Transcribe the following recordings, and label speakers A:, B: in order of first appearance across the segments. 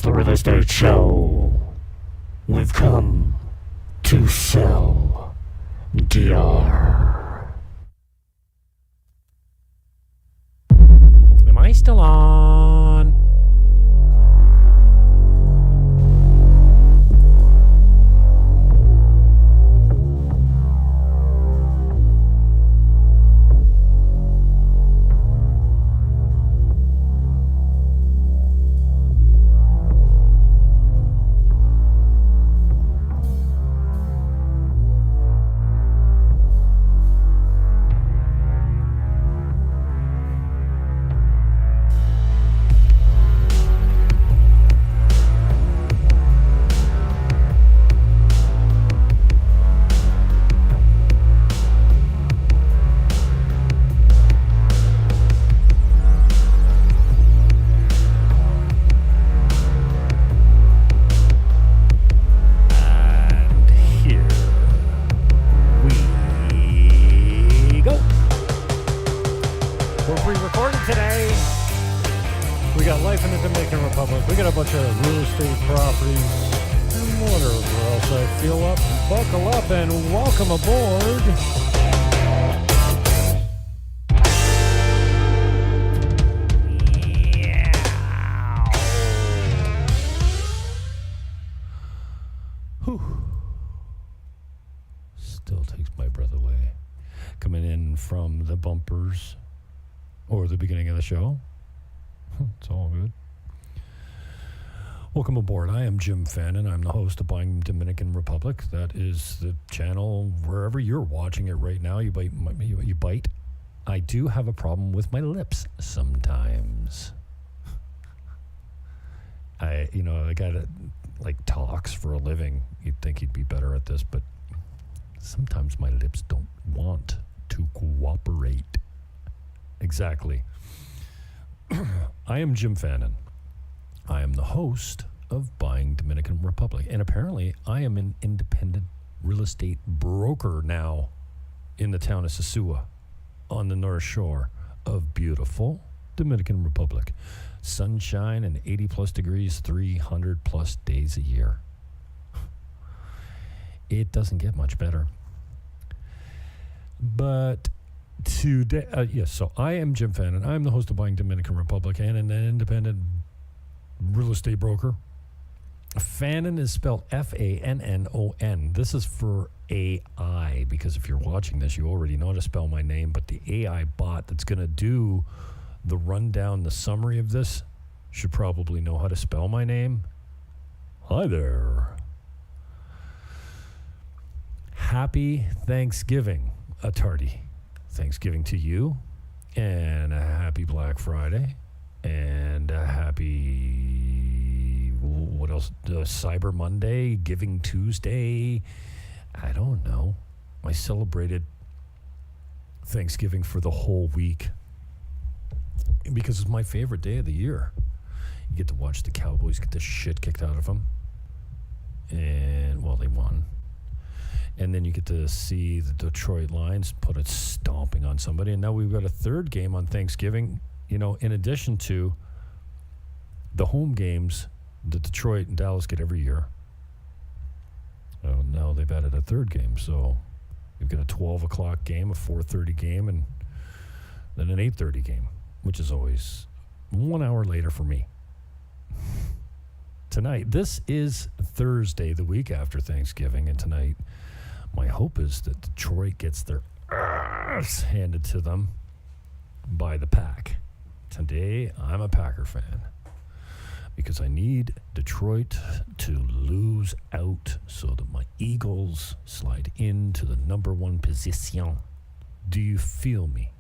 A: the real estate show. We've come to sell DR.
B: Am I still on? Life in the Dominican Republic. We got a bunch of real estate properties and whatever else I feel up. Buckle up and welcome aboard. Yeah. Whew. Still takes my breath away. Coming in from the bumpers or the beginning of the show. It's all good. Welcome aboard. I am Jim Fannon. I'm the host of Buying Dominican Republic. That is the channel wherever you're watching it right now. You bite. I do have a problem with my lips sometimes. I got to talks for a living. You'd think he'd be better at this, but sometimes my lips don't want to cooperate. Exactly. I am Jim Fannon. I am the host of Buying Dominican Republic. And apparently, I am an independent real estate broker now in the town of Sosua on the North Shore of beautiful Dominican Republic. Sunshine and 80 plus degrees, 300 plus days a year. It doesn't get much better. But today, so I am Jim Fannon. I'm the host of Buying Dominican Republic and an independent real estate broker. Fannon is spelled Fannon. This is for AI, because if you're watching this, you already know how to spell my name, but the AI bot that's going to do the rundown, the summary of this, should probably know how to spell my name. Hi there. Happy Thanksgiving, a tardy Thanksgiving to you, and a happy Black Friday, and a happy, what else, Cyber Monday, Giving Tuesday. I don't know. I celebrated Thanksgiving for the whole week because it's my favorite day of the year. You get to watch the Cowboys get the shit kicked out of them, and, well, they won. And then you get to see the Detroit Lions put a stomping on somebody. And now we've got a third game on Thanksgiving, in addition to the home games that Detroit and Dallas get every year. Oh, now they've added a third game. So you've got a 12 o'clock game, a 4:30 game, and then an 8:30 game, which is always 1 hour later for me. Tonight, this is Thursday, the week after Thanksgiving, and tonight, my hope is that Detroit gets their ass handed to them by the Pack. Today, I'm a Packer fan because I need Detroit to lose out so that my Eagles slide into the number one position. Do you feel me?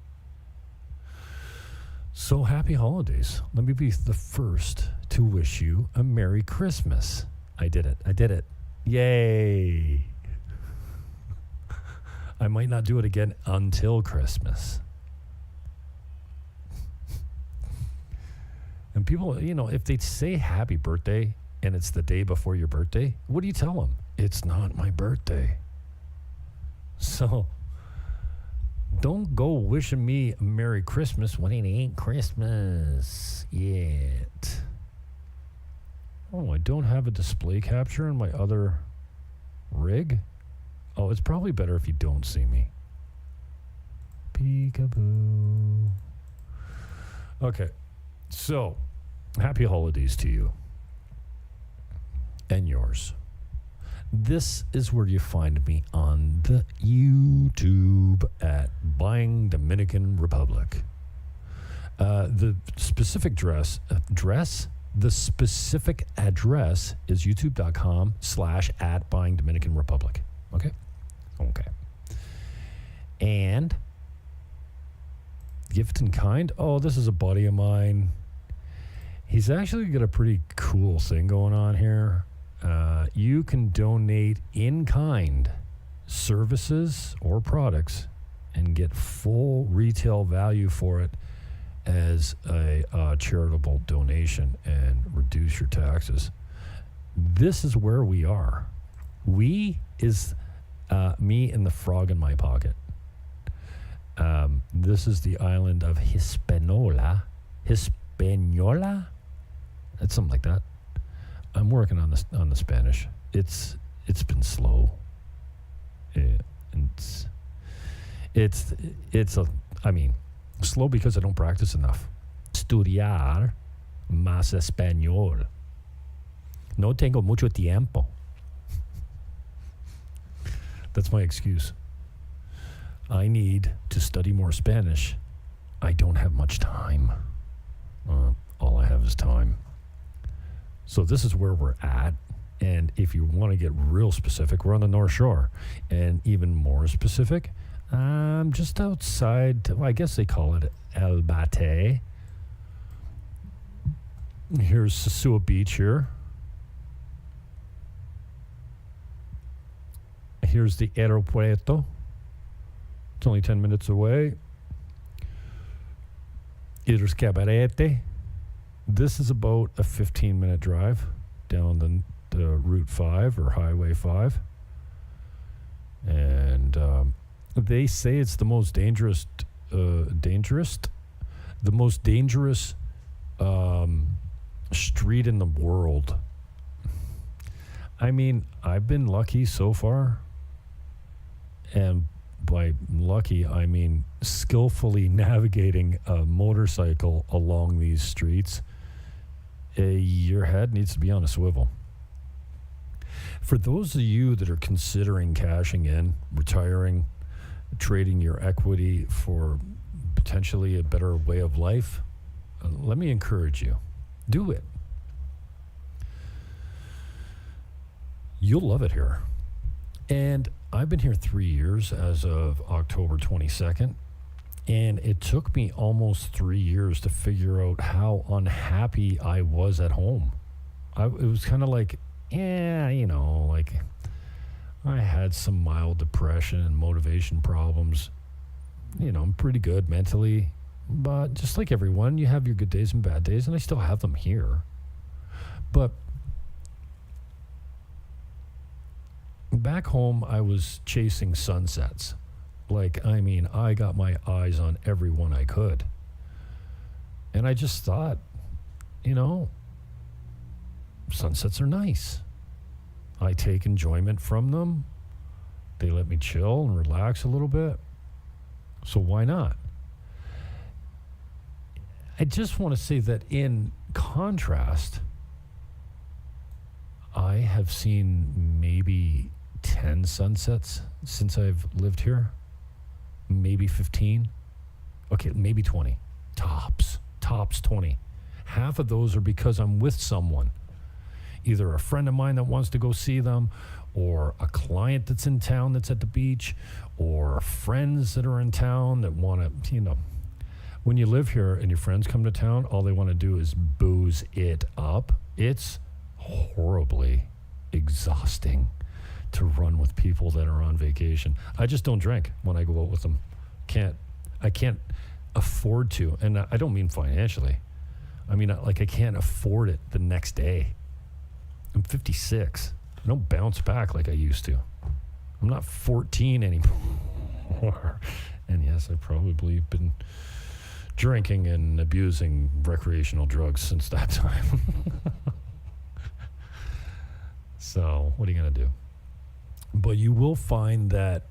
B: So happy holidays. Let me be the first to wish you a Merry Christmas. I did it. Yay. I might not do it again until Christmas. And people, if they say happy birthday and it's the day before your birthday, what do you tell them? It's not my birthday. So don't go wishing me a Merry Christmas when it ain't Christmas yet. Oh, I don't have a display capture in my other rig. Oh, it's probably better if you don't see me. Peekaboo. Okay, so happy holidays to you and yours. This is where you find me on the YouTube at Buying Dominican Republic. The specific the specific address is youtube.com/at Buying Dominican Republic. Okay? Okay. And gift in kind. Oh, this is a buddy of mine. He's actually got a pretty cool thing going on here. You can donate in kind services or products and get full retail value for it as a charitable donation and reduce your taxes. This is where we are. We is me and the frog in my pocket. This is the island of Hispaniola. Hispaniola? That's something like that. I'm working on the Spanish. It's been slow. Slow because I don't practice enough. Estudiar más español. No tengo mucho tiempo. That's my excuse. I need to study more Spanish. I don't have much time. All I have is time. So this is where we're at. And if you want to get real specific, we're on the North Shore. And even more specific, just outside, I guess they call it El Bate. Here's Sosua Beach here. Here's the aeropuerto. It's only 10 minutes away. Here's Cabarete. This is about a 15-minute drive down the Route 5 or Highway 5. And they say it's the most dangerous street in the world. I mean, I've been lucky so far. And by lucky, I mean skillfully navigating a motorcycle along these streets. Your head needs to be on a swivel. For those of you that are considering cashing in, retiring, trading your equity for potentially a better way of life, let me encourage you. Do it. You'll love it here. And I've been here 3 years as of October 22nd. And it took me almost 3 years to figure out how unhappy I was at home. It was kind of like, I had some mild depression and motivation problems. I'm pretty good mentally. But just like everyone, you have your good days and bad days, and I still have them here. But back home, I was chasing sunsets. I got my eyes on every one I could. And I just thought, sunsets are nice. I take enjoyment from them. They let me chill and relax a little bit. So why not? I just want to say that in contrast, I have seen maybe 10 sunsets since I've lived here. Maybe 15. Okay, maybe 20. Tops 20. Half of those are because I'm with someone. Either a friend of mine that wants to go see them, or a client that's in town that's at the beach, or friends that are in town that want to, when you live here and your friends come to town, all they want to do is booze it up. It's horribly exhausting to run with people that are on vacation. I just don't drink when I go out with them. I can't afford to, and I don't mean financially. I mean, I can't afford it the next day. I'm 56. I don't bounce back like I used to. I'm not 14 anymore. And yes, I've probably been drinking and abusing recreational drugs since that time. So what are you going to do? But you will find that,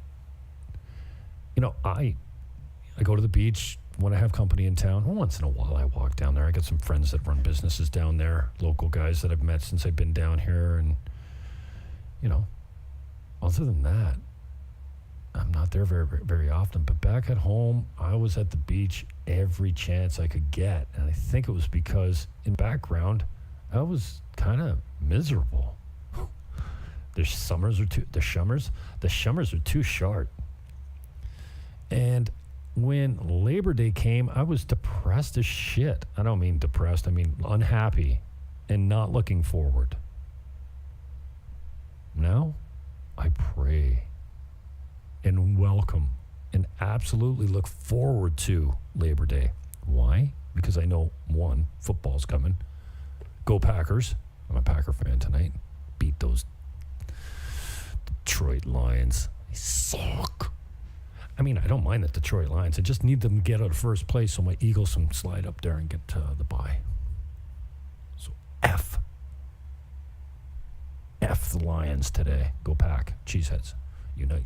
B: I go to the beach when I have company in town. Once in a while I walk down there. I got some friends that run businesses down there, local guys that I've met since I've been down here. And, other than that, I'm not there very, very often. But back at home, I was at the beach every chance I could get. And I think it was because in background, I was kind of miserable. The summers are too short. And when Labor Day came, I was depressed as shit. I don't mean depressed, I mean unhappy and not looking forward. Now, I pray and welcome and absolutely look forward to Labor Day. Why? Because I know, one, football's coming. Go Packers. I'm a Packer fan tonight. Beat those Detroit Lions. They suck. I mean, I don't mind the Detroit Lions. I just need them to get out of first place so my Eagles can slide up there and get the bye. So F the Lions today. Go Pack. Cheeseheads. Unite.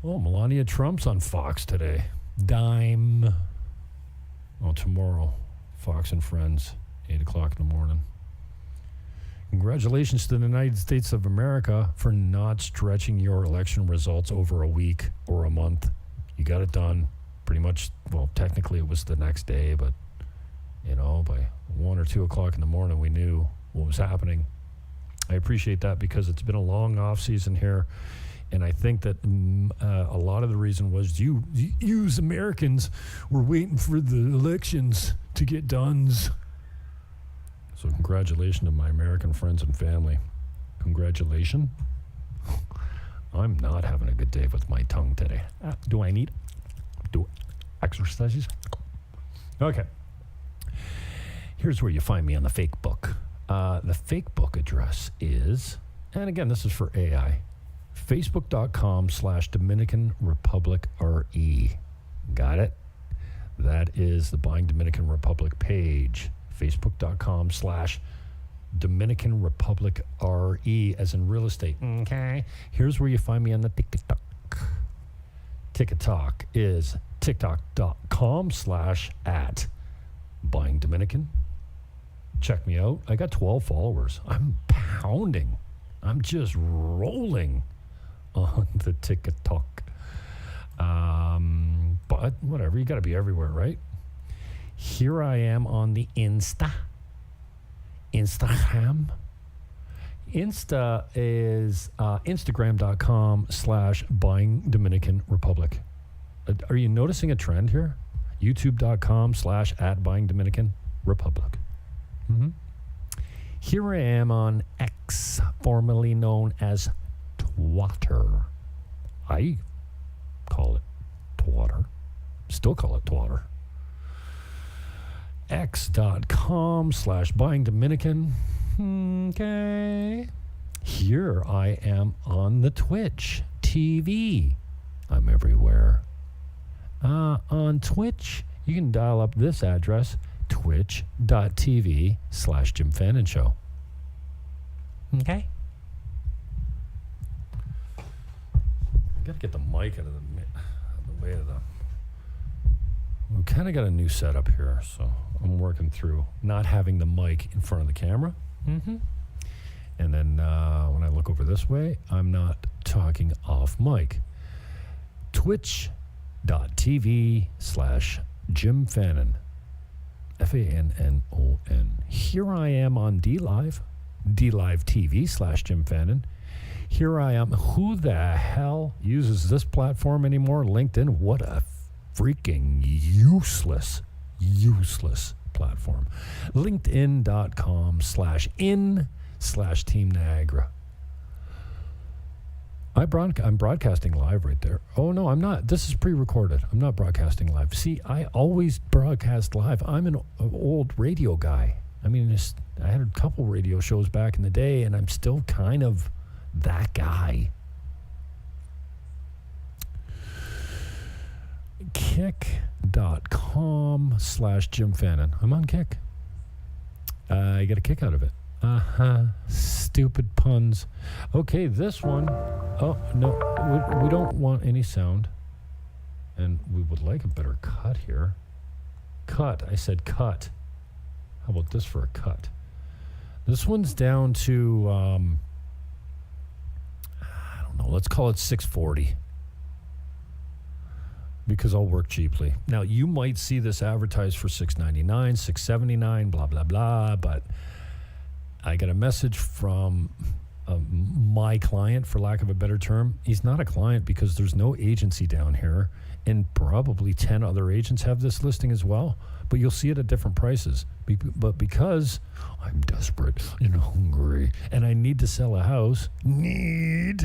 B: Oh, Melania Trump's on Fox today. Dime. Oh, tomorrow. Fox and Friends. 8 o'clock in the morning. Congratulations to the United States of America for not stretching your election results over a week or a month. You got it done pretty much, well, technically it was the next day, but, by 1 or 2 o'clock in the morning, we knew what was happening. I appreciate that because it's been a long off season here. And I think that a lot of the reason was you as Americans were waiting for the elections to get done. So congratulations to my American friends and family. Congratulations. I'm not having a good day with my tongue today. Do I need do exercises? Okay. Here's where you find me on the fake book. The fake book address is, and again, this is for AI, facebook.com/Dominican Republic RE. Got it? That is the Buying Dominican Republic page. Facebook.com/Dominican Republic RE, as in real estate. Okay. Here's where you find me on the TikTok. TikTok is tiktok.com/@Buying Dominican. Check me out. I got 12 followers. I'm pounding. I'm just rolling on the TikTok. But whatever, you got to be everywhere, right? Here I am on the Instagram. Insta is instagram.com/Buying Dominican Republic. Are you noticing a trend here? youtube.com/@Buying Dominican Republic. Mm-hmm. Here I am on X, formerly known as Twitter. I call it Twitter. Still call it Twitter. X.com/Buying Dominican. Okay. Here I am on the Twitch TV. I'm everywhere. On Twitch, you can dial up this address, twitch.tv/Jim Fannon Show. Okay. I got to get the mic out of the way of the... We kind of got a new setup here, so I'm working through not having the mic in front of the camera. Mm-hmm. And then when I look over this way, I'm not talking off mic. Twitch.tv/Jim Fannon. FANNON. Here I am on DLive TV/Jim Fannon. Here I am. Who the hell uses this platform anymore? LinkedIn. What a freaking useless platform. LinkedIn.com/in/Team Niagara. I'm broadcasting live right there. Oh, no, I'm not. This is pre-recorded. I'm not broadcasting live. See, I always broadcast live. I'm an old radio guy. I mean, I had a couple radio shows back in the day, and I'm still kind of that guy. Kick.com/Jim Fannon. I'm on Kick. I get a kick out of it. Stupid puns. Okay, this one. Oh, no, we don't want any sound. And we would like a better cut here. Cut. I said cut. How about this for a cut? This one's down to, I don't know, let's call it 640. Because I'll work cheaply. Now, you might see this advertised for $699, $679, blah, blah, blah, but I got a message from my client, for lack of a better term. He's not a client because there's no agency down here, and probably 10 other agents have this listing as well, but you'll see it at different prices. But because I'm desperate and hungry and I need to sell a house, I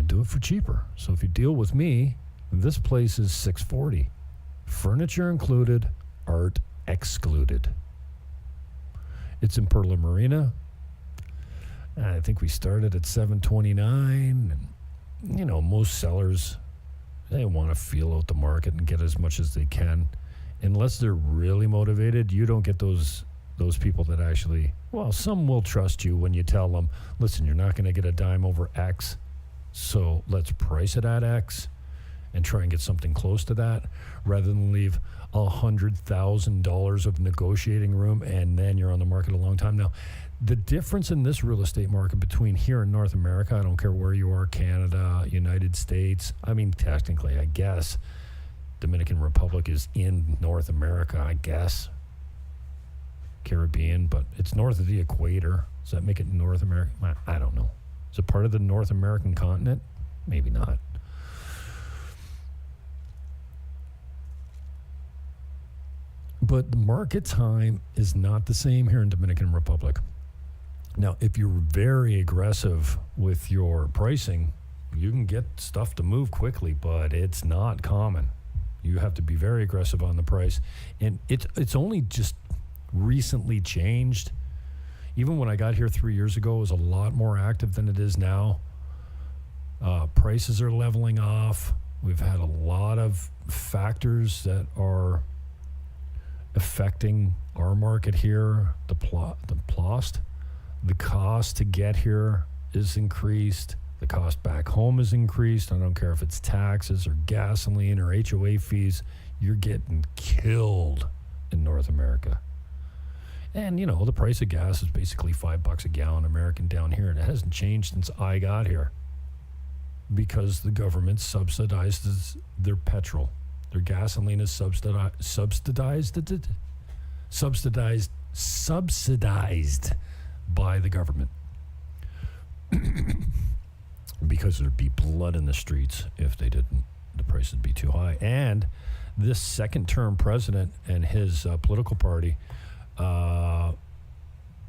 B: do it for cheaper. So if you deal with me, this place is $640. Furniture included, art excluded. It's in Perla Marina. I think we started at $729. And, most sellers, they want to feel out the market and get as much as they can. Unless they're really motivated, you don't get those people that actually, some will trust you when you tell them, listen, you're not going to get a dime over X. So let's price it at X and try and get something close to that rather than leave $100,000 of negotiating room and then you're on the market a long time. Now, the difference in this real estate market between here and North America, I don't care where you are, Canada, United States, technically, I guess, Dominican Republic is in North America, I guess. Caribbean, but it's north of the equator. Does that make it North America? I don't know. Is it part of the North American continent? Maybe not. But the market time is not the same here in Dominican Republic. Now, if you're very aggressive with your pricing, you can get stuff to move quickly, but it's not common. You have to be very aggressive on the price. And it's only just recently changed. Even when I got here 3 years ago, it was a lot more active than it is now. Prices are leveling off. We've had a lot of factors that are affecting our market here. The cost to get here is increased. The cost back home is increased. I don't care if it's taxes or gasoline or HOA fees. You're getting killed in North America. And, the price of gas is basically $5 a gallon American down here, and it hasn't changed since I got here because the government subsidizes their petrol. Their gasoline is subsidized by the government because there'd be blood in the streets if they didn't. The price would be too high. And this second-term president and his political party,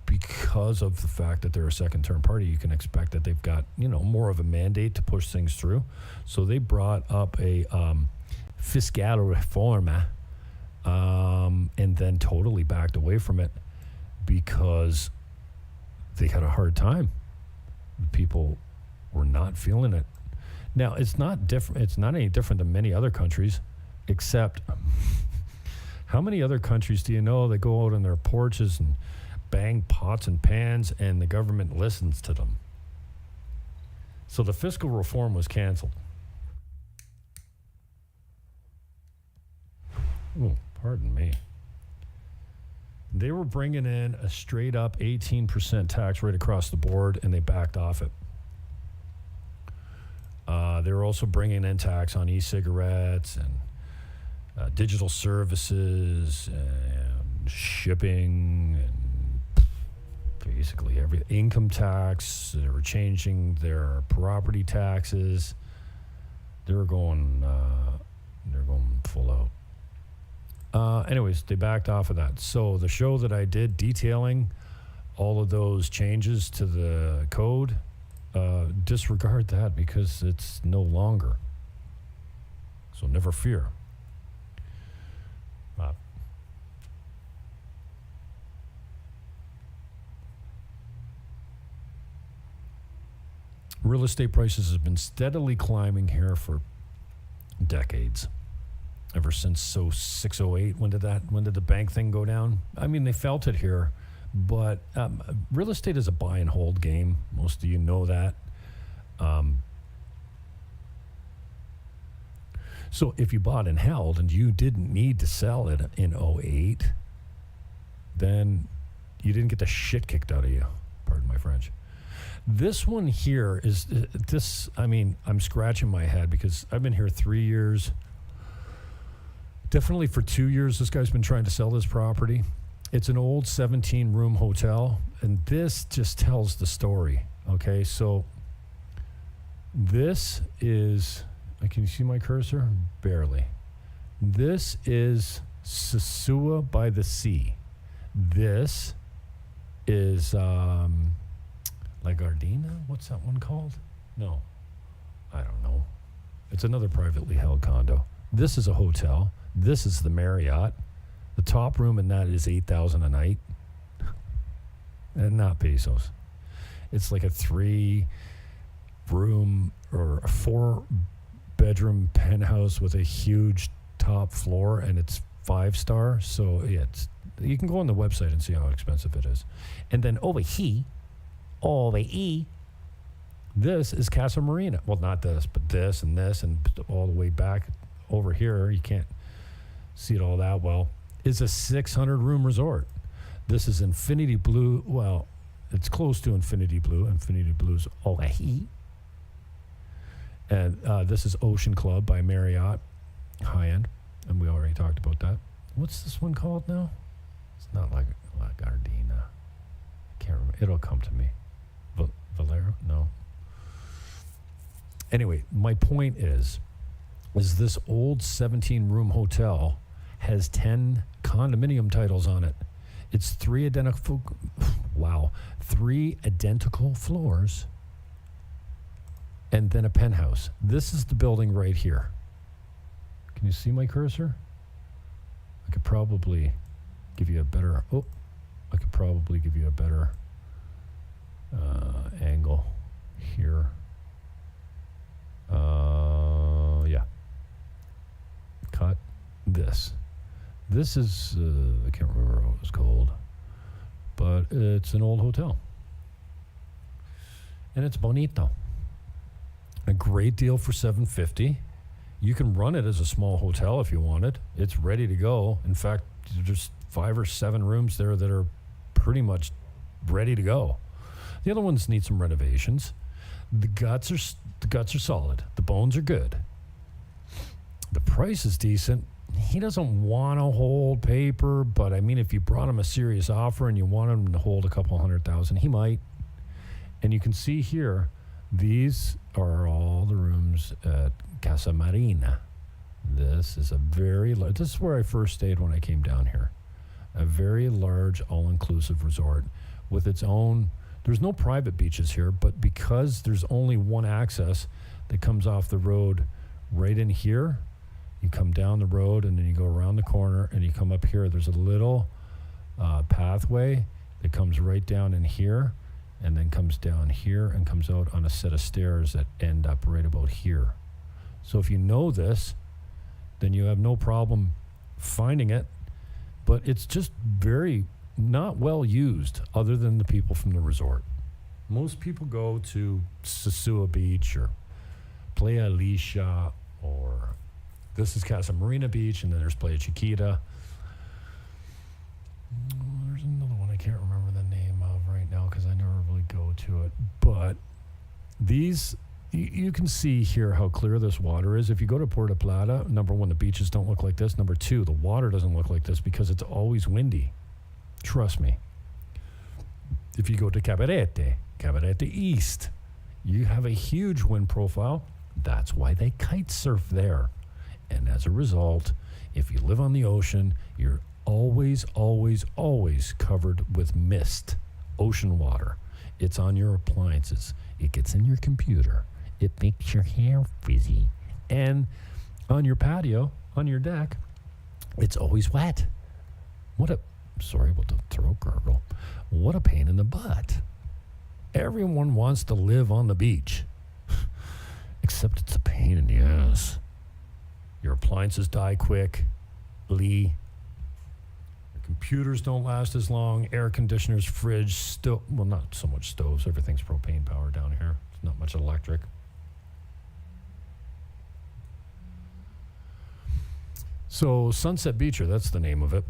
B: because of the fact that they're a second-term party, you can expect that they've got, more of a mandate to push things through. So they brought up a fiscal reforma and then totally backed away from it because they had a hard time. People were not feeling it. Now, it's not different. It's not any different than many other countries, except how many other countries do you know that go out on their porches and bang pots and pans and the government listens to them? So the fiscal reform was canceled. Oh, pardon me. They were bringing in a straight up 18% tax rate across the board, and they backed off it. They were also bringing in tax on e-cigarettes and digital services and shipping and basically every income tax. They were changing their property taxes. They were going full out. Anyways, they backed off of that. So the show that I did detailing all of those changes to the code, disregard that because it's no longer. So never fear. Real estate prices have been steadily climbing here for decades. ever since 0608. When did the bank thing go down? I mean, they felt it here, but real estate is a buy and hold game. Most of you know that. So if you bought and held and you didn't need to sell it in 08, then you didn't get the shit kicked out of you. Pardon my French. This one here is this. I mean, I'm scratching my head because I've been here 3 years. Definitely for 2 years, this guy's been trying to sell this property. It's an old 17-room hotel, and this just tells the story. Okay, so this is. Can you see my cursor? Barely. This is Sosua by the sea. This is La Gardena? What's that one called? No, I don't know. It's another privately held condo. This is a hotel. This is the Marriott. The top room in that is $8,000 a night. And not pesos. It's like a 3-room or a 4-bedroom penthouse with a huge top floor, and it's 5-star. So you can go on the website and see how expensive it is. And then over here, this is Casa Marina. Well, not this, but this and all the way back over here. You can't see it all that well. Is a 600-room resort. This is Infinity Blue. Well, it's close to Infinity Blue. Infinity Blue's over here. And this is Ocean Club by Marriott, high-end. And we already talked about that. What's this one called now? It's not like La Gardena. I can't remember. It'll come to me. Valero? No. Anyway, my point is this old 17-room hotel has 10 condominium titles on it. It's 3 identical floors and then a penthouse. This is the building right here. Can you see my cursor? I could probably give you a better angle here. Yeah. Cut this. This is, I can't remember what it was called, but it's an old hotel. And it's bonito. A great deal for $750. You can run it as a small hotel if you wanted. It's ready to go. In fact, there's 5 or 7 rooms there that are pretty much ready to go. The other ones need some renovations. The guts are solid. The bones are good. The price is decent. He doesn't want to hold paper, but I mean, if you brought him a serious offer and you want him to hold a couple $100,000, he might. And you can see here, these are all the rooms at Casa Marina. This is this is where I first stayed when I came down here. A very large, all-inclusive resort with its own. There's no private beaches here, but because there's only one access that comes off the road right in here, you come down the road and then you go around the corner and you come up here. There's a little pathway that comes right down in here and then comes down here and comes out on a set of stairs that end up right about here. So if you know this, then you have no problem finding it, but it's just very not well used other than the people from the resort. Most people go to Sosua Beach or Playa Alicia, or this is Casa Marina Beach, and then there's Playa Chiquita. There's another one I can't remember the name of right now because I never really go to it. But these, you can see here how clear this water is. If you go to Puerto Plata, number one, the beaches don't look like this. Number two, the water doesn't look like this because it's always windy. Trust me. If you go to Cabarete East, you have a huge wind profile. That's why they kite surf there. And as a result, if you live on the ocean, you're always, always, always covered with mist, ocean water. It's on your appliances. It gets in your computer. It makes your hair frizzy. And on your patio, on your deck, it's always wet. Sorry about the throat gargle. What a pain in the butt. Everyone wants to live on the beach. Except it's a pain in the ass. Your appliances die quick. Your computers don't last as long. Air conditioners, fridge, stove. Well, not so much stoves. Everything's propane power down here. It's not much electric. So Sunset Beacher, that's the name of it.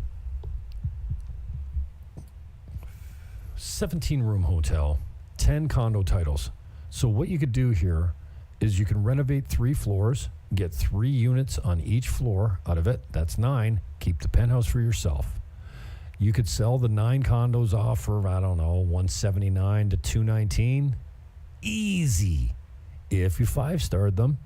B: 17-room hotel, 10 condo titles. So what you could do here is you can renovate 3 floors, get 3 units on each floor out of it. That's 9. Keep the penthouse for yourself. You could sell the 9 condos off for, I don't know, $179 to $219. Easy. If you 5-starred them.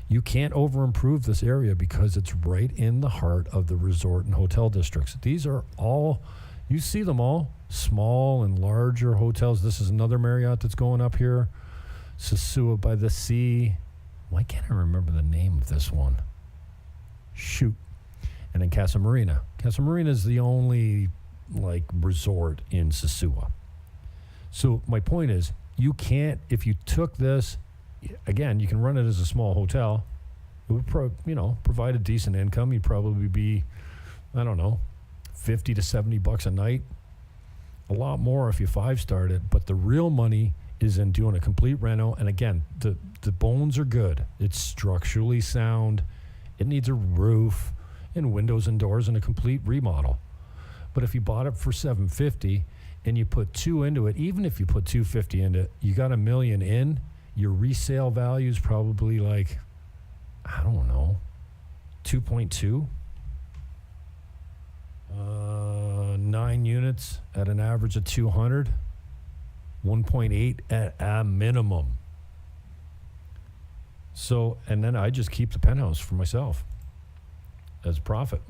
B: You can't over-improve this area because it's right in the heart of the resort and hotel districts. These are all, you see them all, small and larger hotels. This is another Marriott that's going up here. Sosua by the Sea. Why can't I remember the name of this one? Shoot. And then Casa Marina. Casa Marina is the only, resort in Sosua. So my point is, you can't, if you took this, again, you can run it as a small hotel. It would provide a decent income. You'd probably be, I don't know, $50 to $70 a night. A lot more if you 5-starred it. But the real money is in doing a complete reno. And again, the bones are good. It's structurally sound. It needs a roof and windows and doors and a complete remodel. But if you bought it for $750 and you put 2 into it, even if you put $250 into it, you got $1 million in. Your resale value is probably I don't know, 2.2. 9 units at an average of 200. 1.8 at a minimum. So, and then I just keep the penthouse for myself as a profit.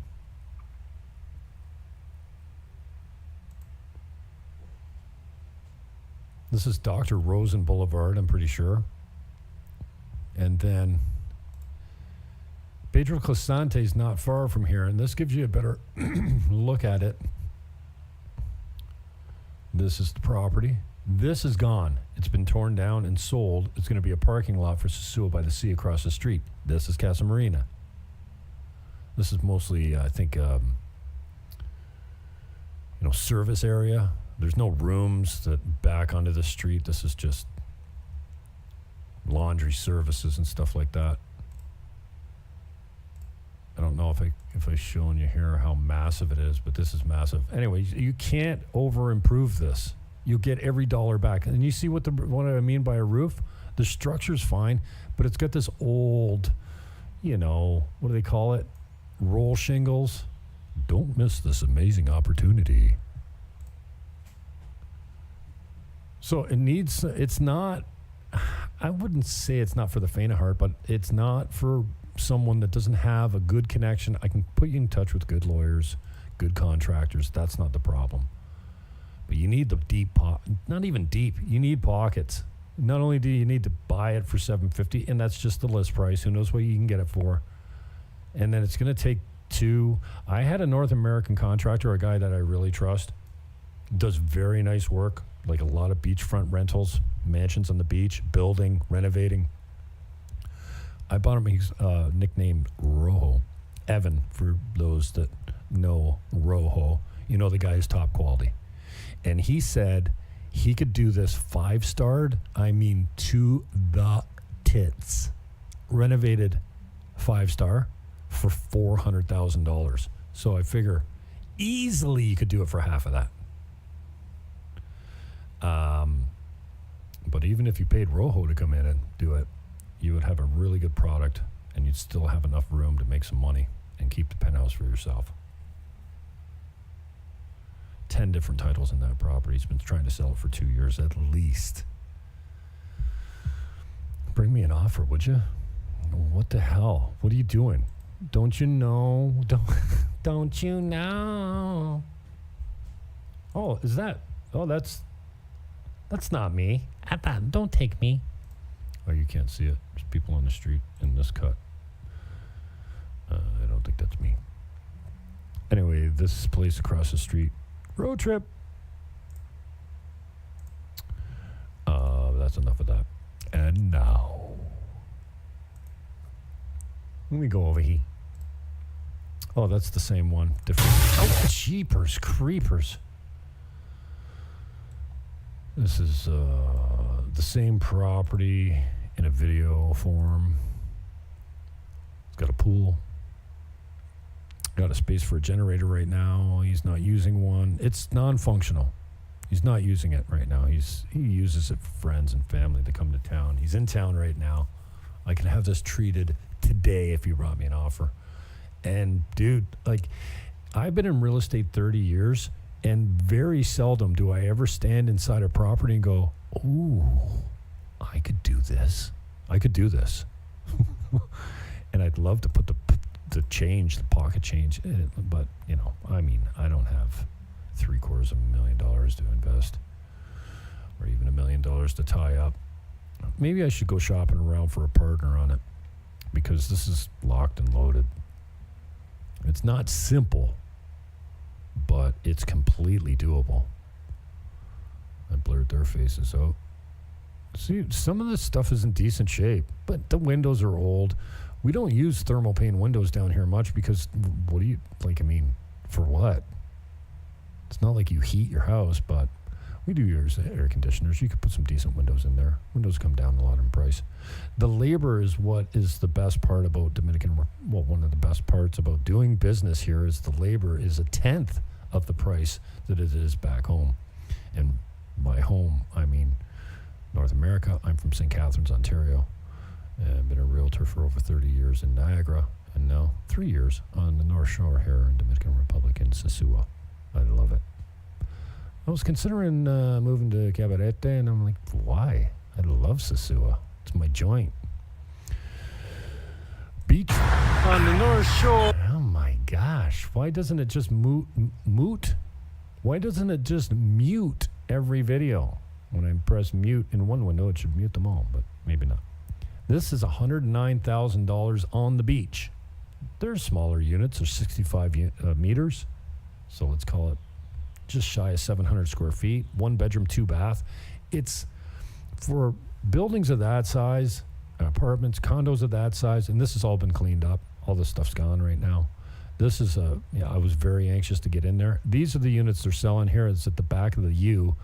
B: This is Dr. Rosen Boulevard, I'm pretty sure. And then Pedro Clisante is not far from here, and this gives you a better look at it. This is the property. This is gone. It's been torn down and sold. It's going to be a parking lot for Sosua by the Sea across the street. This is Casa Marina. This is mostly, I think, service area. There's no rooms that back onto the street. This is just laundry services and stuff like that. I don't know if I've shown you here how massive it is, but this is massive. Anyway, you can't over improve this. You'll get every dollar back. And you see what I mean by a roof? The structure's fine, but it's got this old, what do they call it? Roll shingles. Don't miss this amazing opportunity. So it's not, I wouldn't say it's not for the faint of heart, but it's not for someone that doesn't have a good connection. I can put you in touch with good lawyers, good contractors. That's not the problem. But you need the deep not even deep. You need pockets. Not only do you need to buy it for $750, and that's just the list price. Who knows what you can get it for? And then it's going to take 2. I had a North American contractor, a guy that I really trust, does very nice work, like a lot of beachfront rentals, mansions on the beach, building, renovating. I bought him, he's nicknamed Rojo. Evan, for those that know Rojo. The guy is top quality. And he said he could do this 5-starred, I mean to the tits, renovated 5-star for $400,000. So I figure easily you could do it for half of that. But even if you paid Rojo to come in and do it, you would have a really good product and you'd still have enough room to make some money and keep the penthouse for yourself. 10 different titles in that property. He's been trying to sell it for 2 years at least. Bring me an offer, would you? What the hell? What are you doing? Don't you know? Don't you know? Oh, is that? Oh, that's not me. Don't take me. Oh, you can't see it. There's people on the street in this cut. I don't think that's me. Anyway, this place across the street. Road trip. That's enough of that. And now, Let me go over here. Oh, that's the same one. Different. Oh, jeepers, creepers. This is the same property in a video form. It's got a pool. Got a space for a generator right now. He's not using one. It's non-functional. He's not using it right now. He uses it for friends and family that come to town. He's in town right now. I can have this treated today if you brought me an offer. And dude, like, I've been in real estate 30 years, and very seldom do I ever stand inside a property and go, ooh, I could do this. I could do this. And I'd love to put the pocket change in it. But, you know, I mean, I don't have $750,000 to invest, or even $1 million to tie up. Maybe I should go shopping around for a partner on it, because this is locked and loaded. It's not simple, but it's completely doable. I blurred their faces out. See, some of this stuff is in decent shape, but the windows are old. We don't use thermal pane windows down here much because, what do you, like, I mean, for what? It's not like you heat your house, but we do use air conditioners. You could put some decent windows in there. Windows come down a lot in price. The labor is what is the best part about one of the best parts about doing business here is the labor is 1/10 of the price that it is back home. And by home, I mean North America. I'm from St. Catharines, Ontario. I've been a realtor for over 30 years in Niagara, and now 3 years on the North Shore here in Dominican Republic in Sosua. I love it. I was considering moving to Cabarete, and I'm like, why? I love Sosua. It's my joint. Beach on the North Shore. Oh my gosh. Why doesn't it just mute? Why doesn't it just mute every video? When I press mute in one window, it should mute them all, but maybe not. This is $109,000 on the beach. There's smaller units. There's 65 meters. So let's call it just shy of 700 square feet, 1 bedroom, 2 bath. It's for buildings of that size, apartments, condos of that size, and this has all been cleaned up. All this stuff's gone right now. This is I was very anxious to get in there. These are the units they're selling here. It's at the back of the U.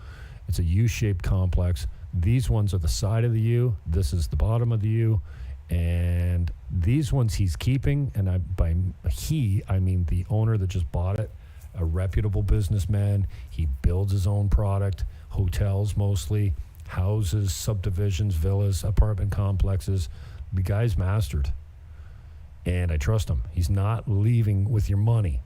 B: It's a U-shaped complex. These ones are the side of the U. This is the bottom of the U. And these ones he's keeping, and by he, I mean the owner that just bought it. A reputable businessman. He builds his own product, hotels mostly, houses, subdivisions, villas, apartment complexes. The guy's mastered. And I trust him. He's not leaving with your money.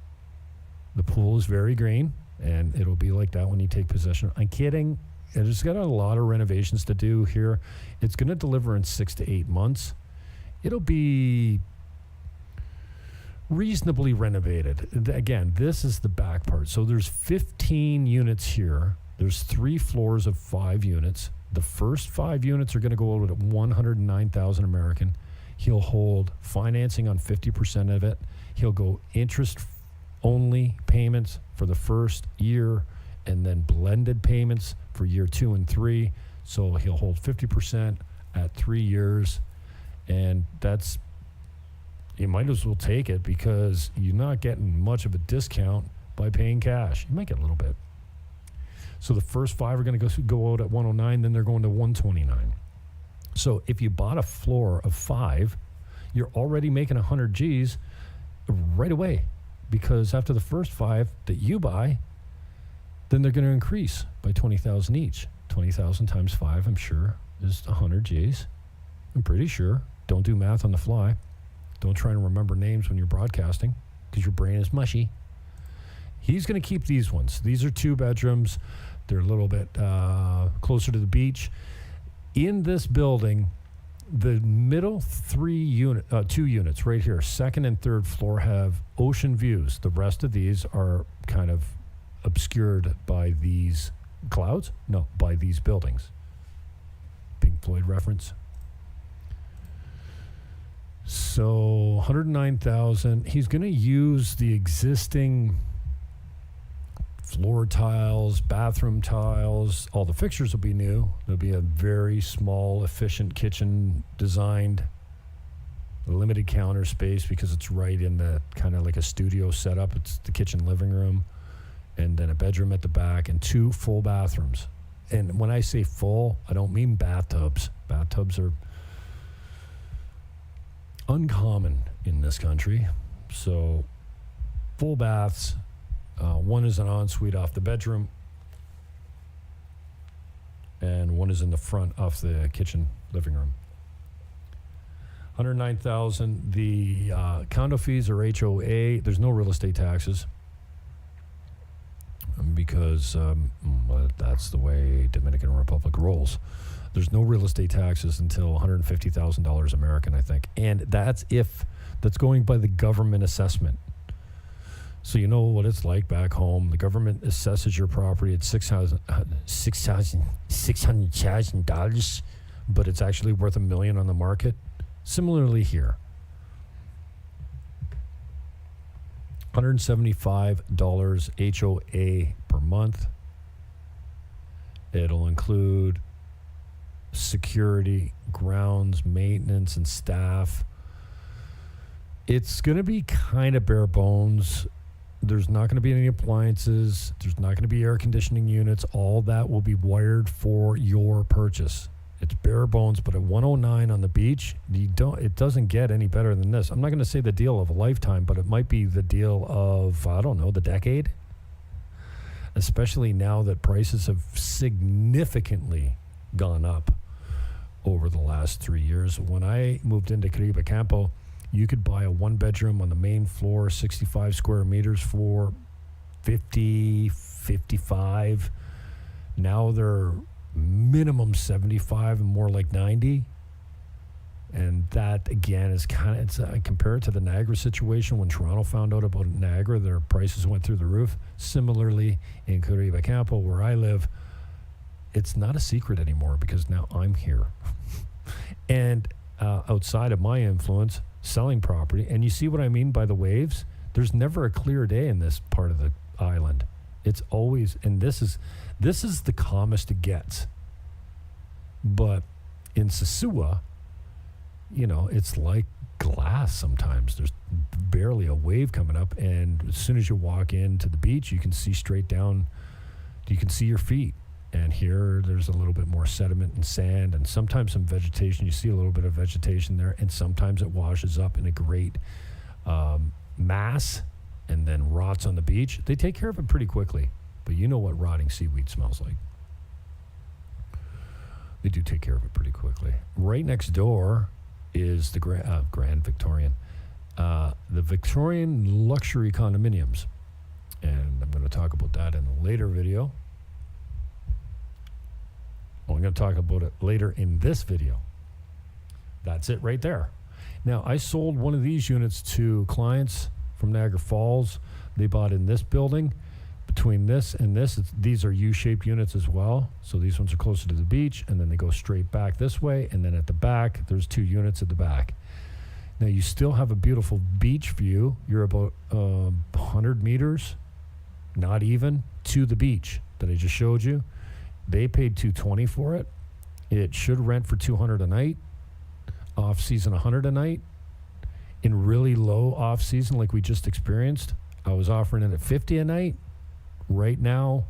B: The pool is very green, and it'll be like that when you take possession. I'm kidding. It's got a lot of renovations to do here. It's going to deliver in 6 to 8 months. It'll be reasonably renovated. Again, this is the back part. So there's 15 units here. There's 3 floors of 5 units. The first 5 units are going to go out at $109,000 American. He'll hold financing on 50% of it. He'll go interest-only payments for the first year, and then blended payments for year 2 and 3. So he'll hold 50% at 3 years, and that's, you might as well take it because you're not getting much of a discount by paying cash. You might get a little bit. So the first 5 are going to go out at 109, then they're going to 129. So if you bought a floor of 5, you're already making 100 G's right away, because after the first 5 that you buy, then they're going to increase by 20,000 each. 20,000 times 5, I'm sure, is 100 G's. I'm pretty sure. Don't do math on the fly. Don't try and remember names when you're broadcasting because your brain is mushy. He's going to keep these ones. These are 2 bedrooms. They're a little bit closer to the beach. In this building, the middle 2 units right here, 2nd and 3rd floor, have ocean views. The rest of these are kind of obscured by these clouds. No, by these buildings. Pink Floyd reference. So 109,000. He's going to use the existing floor tiles, bathroom tiles. All the fixtures will be new. There'll be a very small, efficient kitchen designed. limited counter space because it's right in the kind of like a studio setup. It's the kitchen living room, and then a bedroom at the back, and 2 full bathrooms. And when I say full, I don't mean bathtubs. Bathtubs are uncommon in this country. So full baths. One is an ensuite off the bedroom, and one is in the front off the kitchen living room. $109,000. The condo fees are HOA. There's no real estate taxes because that's the way Dominican Republic rolls. There's no real estate taxes until $150,000 American, I think, and that's going by the government assessment. So you know what it's like back home. The government assesses your property at $600,000, but it's actually worth $1 million on the market. Similarly here, $175 HOA per month. It'll include security, grounds, maintenance, and staff. It's going to be kind of bare bones. There's not going to be any appliances. There's not going to be air conditioning units. All that will be wired for your purchase. It's bare bones, but at $109 on the beach, it doesn't get any better than this. I'm not going to say the deal of a lifetime, but it might be the deal of, I don't know, the decade. Especially now that prices have significantly gone up over the last 3 years. When I moved into Csribe Campo, you could buy a 1-bedroom on the main floor, 65 square meters for 50, 55. Now they're minimum 75 and more like 90. And that, again, is kind of, compare it to the Niagara situation when Toronto found out about Niagara, their prices went through the roof. Similarly, in Csribe Campo, where I live, it's not a secret anymore because now I'm here. And outside of my influence, selling property, and you see what I mean by the waves? There's never a clear day in this part of the island. It's always, and this is the calmest it gets. But in Sosua, it's like glass sometimes. There's barely a wave coming up, and as soon as you walk into the beach, you can see straight down, you can see your feet. And here, there's a little bit more sediment and sand, and sometimes some vegetation. You see a little bit of vegetation there, and sometimes it washes up in a great mass and then rots on the beach. They take care of it pretty quickly, but you know what rotting seaweed smells like. They do take care of it pretty quickly. Right next door is the Grand Victorian, the Victorian luxury condominiums, and I'm going to talk about that in a later video. I'm going to talk about it later in this video. That's it right there. Now, I sold one of these units to clients from Niagara Falls. They bought in this building. Between this and this, these are U-shaped units as well. So these ones are closer to the beach, and then they go straight back this way. And then at the back, there's 2 units at the back. Now, you still have a beautiful beach view. You're about 100 meters, not even, to the beach that I just showed you. They paid $220 for it. It should rent for $200 a night. Off season, $100 a night. In really low off season, like we just experienced, I was offering it at $50 a night. Right now,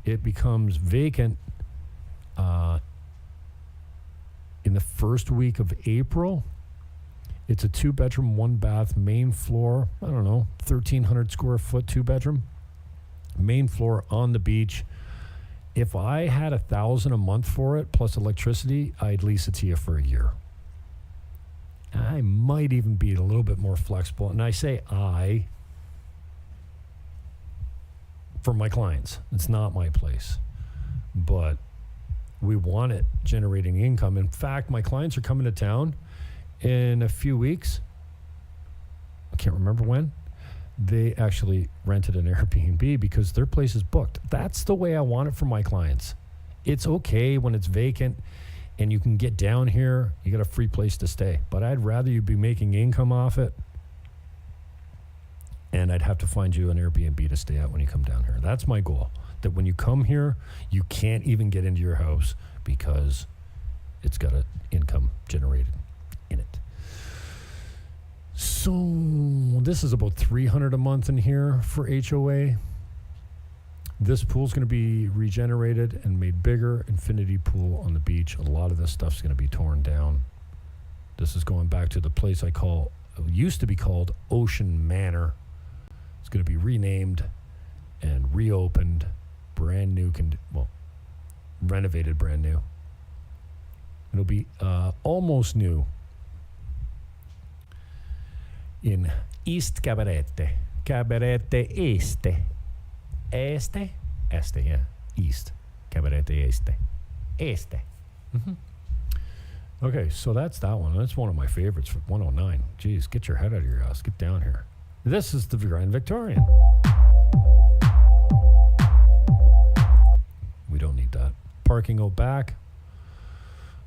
B: it becomes vacant in the first week of April. It's a 2-bedroom, 1-bath, main floor. I don't know, 1,300 square foot, 2-bedroom, main floor on the beach. If I had $1,000 a month for it plus electricity, I'd lease it to you for a year. I might even be a little bit more flexible, and I say I for my clients. It's not my place, but we want it generating income. In fact, my clients are coming to town in a few weeks. I can't remember when. They actually rented an Airbnb because their place is booked. That's the way I want it for my clients. It's okay when it's vacant and you can get down here, you got a free place to stay. But I'd rather you be making income off it, and I'd have to find you an Airbnb to stay at when you come down here. That's my goal, that when you come here, you can't even get into your house because it's got an income generated in it. So this is about $300 a month in here for HOA. This pool's going to be regenerated and made bigger. Infinity pool on the beach. A lot of this stuff's going to be torn down. This is going back to the place used to be called Ocean Manor. It's going to be renamed and reopened, brand new, renovated brand new. It'll be almost new in East Cabarete. Cabarete Este. Este? Este, yeah. East. Cabarete Este. Este. Mm-hmm. Okay, so that's that one. That's one of my favorites for 109. Jeez, get your head out of your ass. Get down here. This is the Grand Victorian. We don't need that. Parking out back.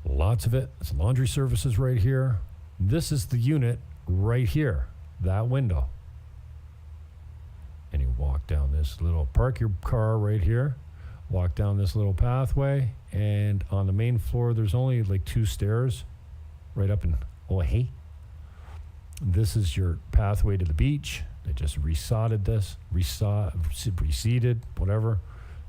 B: Lots of it. It's laundry services right here. This is the unit right here. That window. And you walk down this park your car right here. Walk down this little pathway. And on the main floor, there's only like 2 stairs right up in Oahe. This is your pathway to the beach. They just reseeded this, reseeded, whatever,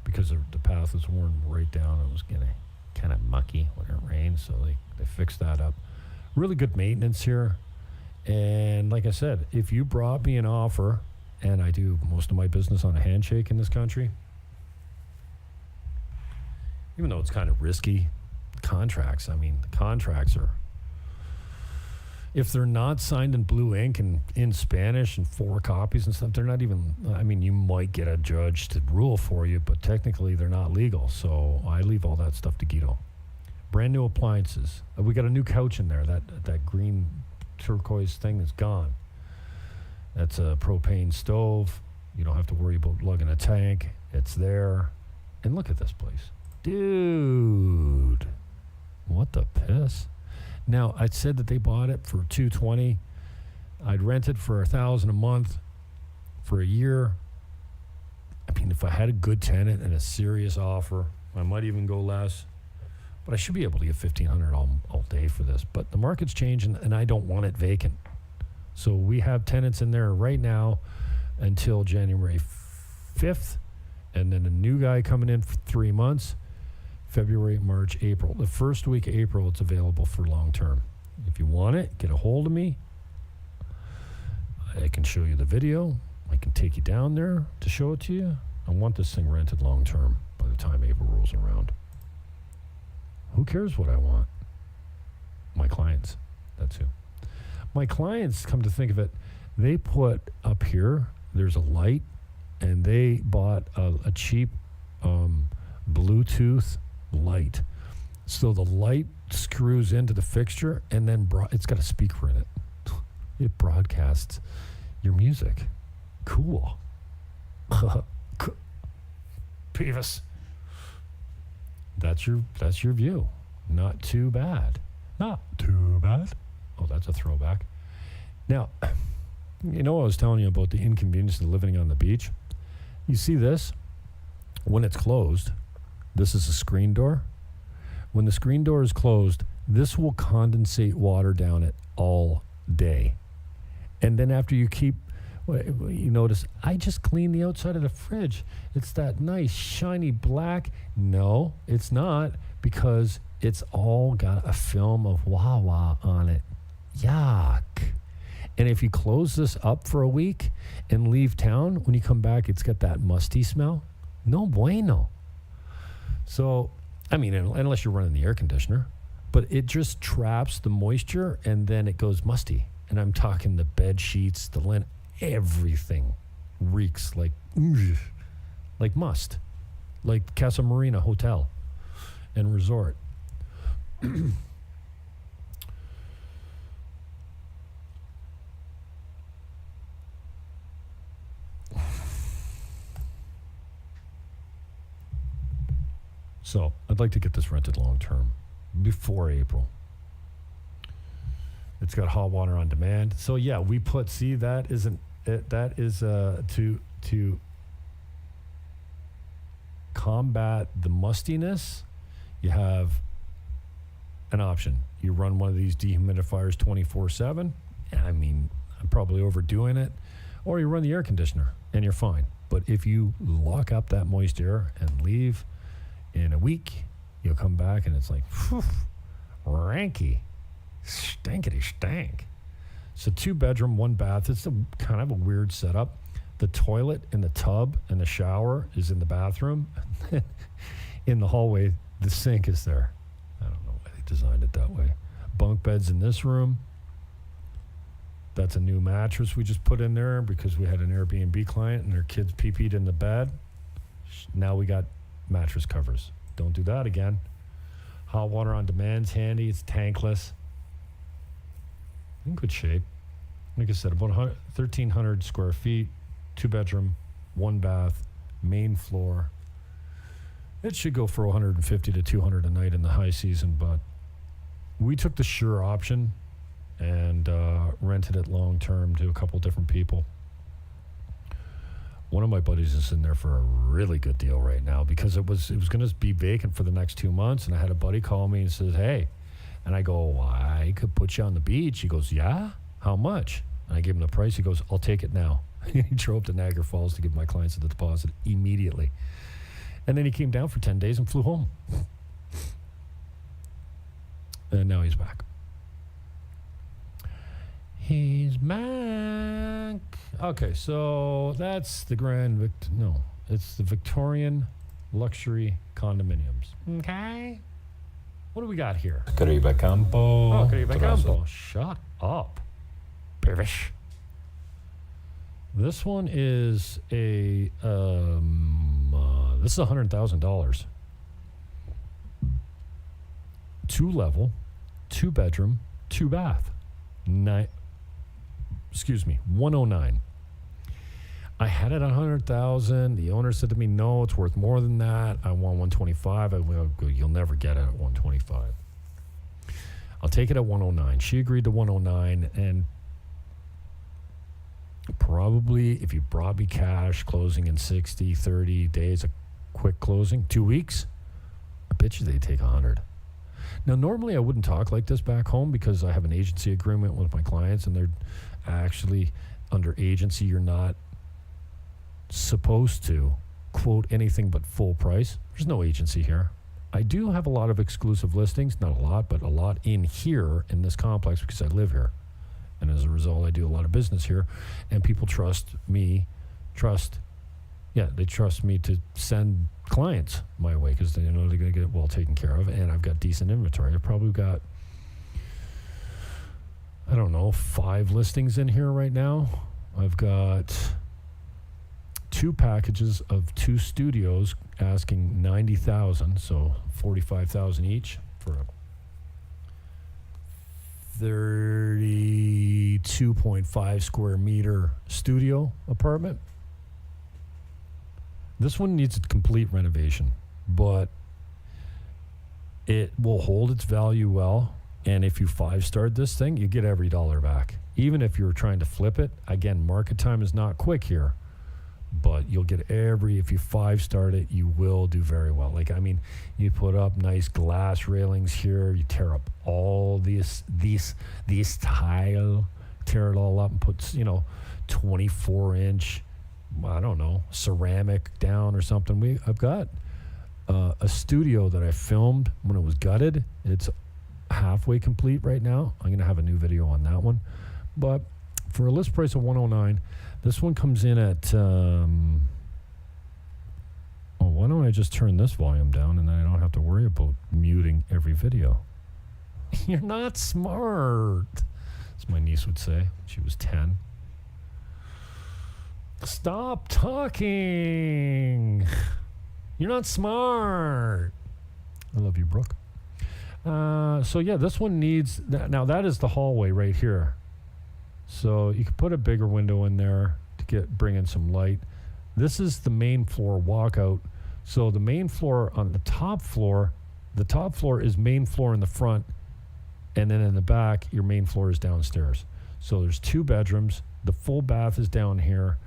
B: because the path was worn right down. It was getting kind of mucky when it rained, so they fixed that up. Really good maintenance here. And like I said, if you brought me an offer, and I do most of my business on a handshake in this country, even though it's kind of risky, the contracts are, if they're not signed in blue ink and in Spanish and 4 copies and stuff, they're not even, you might get a judge to rule for you, but technically they're not legal. So I leave all that stuff to Guido. Brand new appliances. We got a new couch in there. That green turquoise thing is gone. That's a propane stove. You don't have to worry about lugging a tank. It's there. And look at this place. Dude. What the piss? Now, I said that they bought it for $220. I'd rent it for $1,000 a month for a year. If I had a good tenant and a serious offer, I might even go less. But I should be able to get $1,500 all day for this. But the market's changing, and I don't want it vacant. So we have tenants in there right now until January 5th, and then a new guy coming in for 3 months. February, March, April. The first week of April, it's available for long term. If you want it, get a hold of me. I can show you the video. I can take you down there to show it to you. I want this thing rented long term by the time April rolls around. Who cares what I want? My clients. That's who. My clients, come to think of it, they put up here, there's a light, and they bought a cheap Bluetooth light. So the light screws into the fixture, and then it's got a speaker in it. It broadcasts your music. Cool. Peevis. That's your view. Not too bad. Not too bad. Oh, that's a throwback. Now, I was telling you about the inconvenience of living on the beach. You see this? When it's closed, this is a screen door. When the screen door is closed, this will condensate water down it all day. And then after you notice, I just cleaned the outside of the fridge. It's that nice, shiny black. No, it's not, because it's all got a film of Wawa on it. Yuck. And if you close this up for a week and leave town, when you come back, it's got that musty smell. No bueno. So, unless you're running the air conditioner, but it just traps the moisture and then it goes musty. And I'm talking the bed sheets, the linen, everything reeks like must, like Casa Marina Hotel and Resort. So I'd like to get this rented long term before April. It's got hot water on demand. So yeah, we put, that is to combat the mustiness. You have an option. You run one of these dehumidifiers 24/7. I'm probably overdoing it. Or you run the air conditioner and you're fine. But if you lock up that moist air and leave in a week, you'll come back and it's like, whew, ranky, stankety stank. So 2-bedroom, 1 bath. It's kind of a weird setup. The toilet and the tub and the shower is in the bathroom. In the hallway, the sink is there. I don't know why they designed it that way. Bunk beds in this room. That's a new mattress we just put in there because we had an Airbnb client and their kids pee-peed in the bed. Now we got mattress covers. Don't do that again. Hot water on demand's handy. It's tankless. In good shape. Like I said, about 1,300 square feet, 2-bedroom, 1 bath, main floor. It should go for 150 to 200 a night in the high season, but we took the sure option and rented it long term to a couple different people. One of my buddies is in there for a really good deal right now because it was going to be vacant for the next 2 months, and I had a buddy call me and says, "Hey," and I go, "Well, I could put you on the beach." He goes, "Yeah? How much?" And I gave him the price. He goes, "I'll take it now." He drove to Niagara Falls to give my clients the deposit immediately. And then he came down for 10 days and flew home. And now he's back. He's back. Okay, so that's the it's the Victorian luxury condominiums. Okay. What do we got here?
C: Csribe Campo.
B: Oh, Csribe Campo. Shut up, Pervish. This one is this is $100,000. 2-level, 2-bedroom, 2 bath. 109. I had it at 100,000. The owner said to me, "No, it's worth more than that. I want 125." I go, "You'll never get it at 125. I'll take it at 109. She agreed to 109, and probably if you brought me cash, closing in 60, 30 days, a quick closing, 2 weeks, I bet you they'd take 100. Now, normally I wouldn't talk like this back home because I have an agency agreement with my clients, and they're actually under agency. You're not supposed to quote anything but full price. There's no agency here. I do have a lot of exclusive listings, not a lot, but a lot in here in this complex because I live here. And as a result, I do a lot of business here, and people trust me to send clients my way because they know they're going to get it well taken care of, and I've got decent inventory. I've probably got, 5 listings in here right now. I've got 2 packages of 2 studios asking $90,000, so $45,000 each for a 32.5 square meter studio apartment. This one needs a complete renovation, but it will hold its value well. And if you 5-starred this thing, you get every dollar back. Even if you're trying to flip it, again, market time is not quick here, but you'll get if you 5-starred it, you will do very well. You put up nice glass railings here, you tear up all these tile, tear it all up and put, 24-inch, ceramic down or something. I've got a studio that I filmed when it was gutted. It's halfway complete right now. I'm going to have a new video on that one. But for a list price of $109, this one comes in at, why don't I just turn this volume down and then I don't have to worry about muting every video. You're not smart, as my niece would say when she was 10. Stop talking. You're not smart. I love you, Brooke. This one needs, now that is the hallway right here. So you could put a bigger window in there to bring in some light. This is the main floor walkout. So the main floor on the top floor is main floor in the front, and then in the back, your main floor is downstairs. So there's 2 bedrooms. The full bath is down here.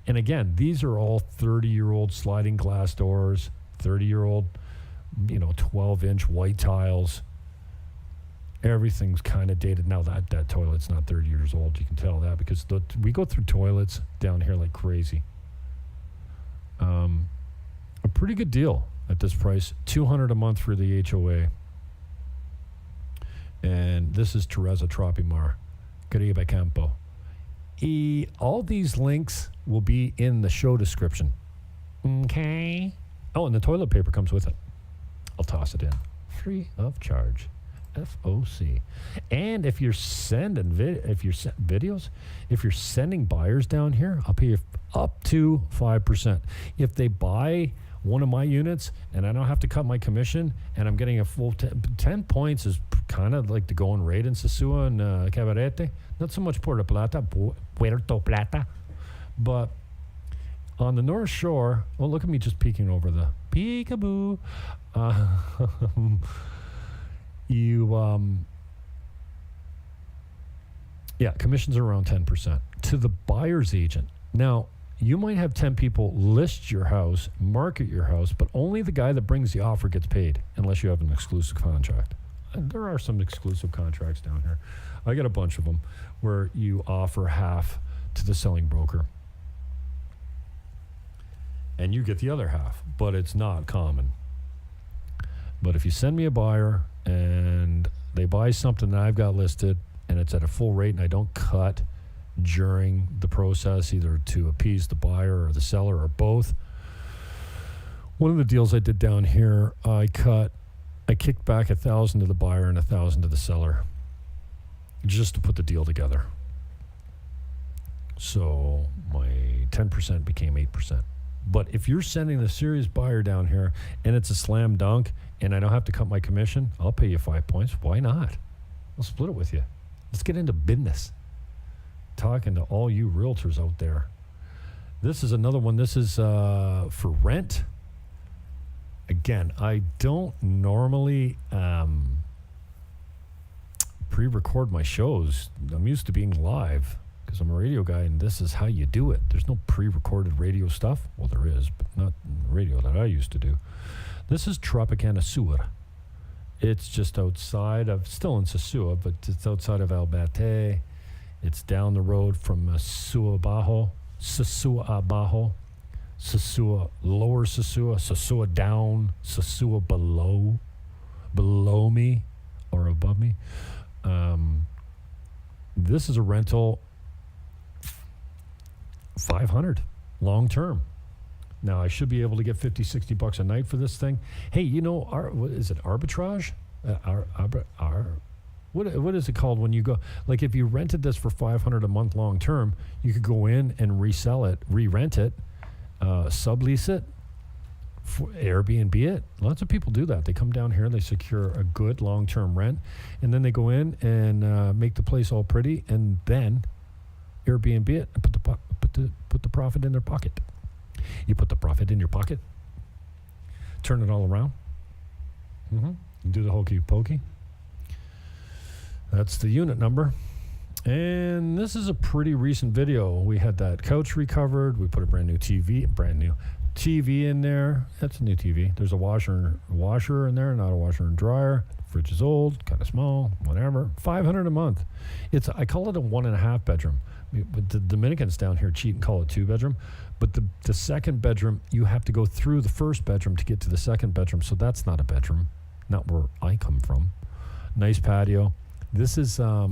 B: And again, these are all 30-year-old sliding glass doors, 30-year-old, 12-inch white tiles. Everything's kind of dated. Now that toilet's not 30 years old. You can tell that because we go through toilets down here like crazy. A pretty good deal at this price. $200 a month for the HOA. And this is Teresa Tropimar, Csribe Campo. All these links will be in the show description. Okay. Oh, and the toilet paper comes with it. I'll toss it in. Free of charge. FOC. And if you're sending videos, if you're sending buyers down here, I'll pay you up to 5%. If they buy one of my units and I don't have to cut my commission and I'm getting a full 10 points is kind of like the going rate in Sosua and Cabarete. Not so much Puerto Plata, but on the North Shore, well, look at me just peeking over the peekaboo. Commissions are around 10% to the buyer's agent. Now, you might have 10 people list your house, market your house, but only the guy that brings the offer gets paid unless you have an exclusive contract. And there are some exclusive contracts down here. I got a bunch of them where you offer half to the selling broker and you get the other half, but it's not common. But if you send me a buyer and they buy something that I've got listed and it's at a full rate and I don't cut during the process, either to appease the buyer or the seller or both. One of the deals I did down here, I kicked back $1,000 to the buyer and $1,000 to the seller just to put the deal together. So my 10% became 8%. But if you're sending a serious buyer down here and it's a slam dunk and I don't have to cut my commission, I'll pay you 5 points. Why not? I'll split it with you. Let's get into business. Talking to all you realtors out there. This is another one. This is for rent. Again, I don't normally pre-record my shows. I'm used to being live because I'm a radio guy, and this is how you do it. There's no pre-recorded radio stuff. Well, there is, but not radio that I used to do. This is Tropicando. It's just outside of, still in Sosua, but it's outside of Albate. It's down the road from Sosua Abajo, Sosua Lower Sosua, Sosua down, Sosua below me or above me. This is a rental, $500 long term. Now I should be able to get $50-$60 a night for this thing. Hey, you know, what is it? Arbitrage? What is it called when you go, like if you rented this for $500 a month long term, you could go in and resell it, re-rent it, sublease it, Airbnb it. Lots of people do that. They come down here and they secure a good long-term rent, and then they go in and make the place all pretty, and then Airbnb it and put the profit in their pocket. You put the profit in your pocket, turn it all around, do the hokey pokey. That's the unit number. And this is a pretty recent video. We had that couch recovered. We put a brand new TV in there. That's a new TV. There's a washer in there, not a washer and dryer. The fridge is old, kind of small, whatever. $500 a month. I call it a 1.5 bedroom. But the Dominicans down here cheat and call it 2 bedroom. But the second bedroom, you have to go through the first bedroom to get to the second bedroom. So that's not a bedroom, not where I come from. Nice patio. This is, what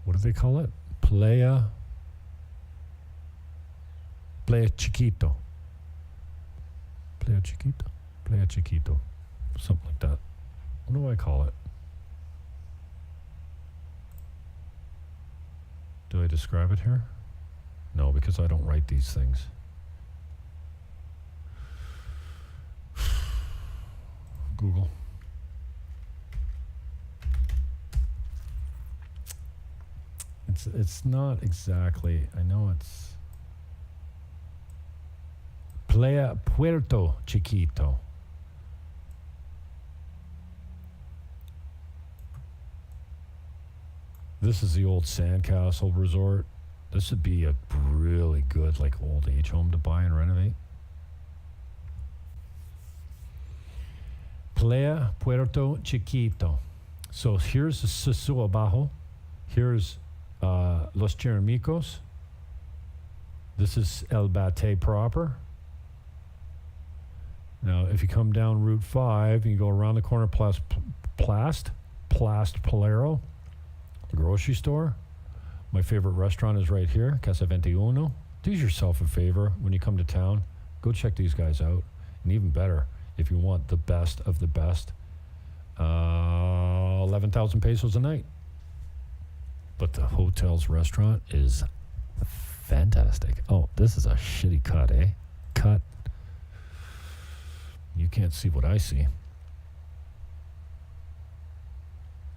B: do they call it? Playa Chiquito. Playa Chiquito. Something like that. What do I call it? Do I describe it here? No, because I don't write these things. Google. It's not exactly, I know it's Puerto Chiquito. This is the old Sandcastle Resort. This would be a really good, like, old age home to buy and renovate. Playa Puerto Chiquito. So here's Sosua Bajo. Here's Los Chirimicos. This is El Bate proper. Now, if you come down Route 5 and you go around the corner, Plast Polero, the grocery store. My favorite restaurant is right here, Casa 21. Do yourself a favor when you come to town. Go check these guys out. And even better, if you want the best of the best, 11,000 pesos a night. But the hotel's restaurant is fantastic. Oh, this is a shitty cut, eh? Cut. You can't see what I see.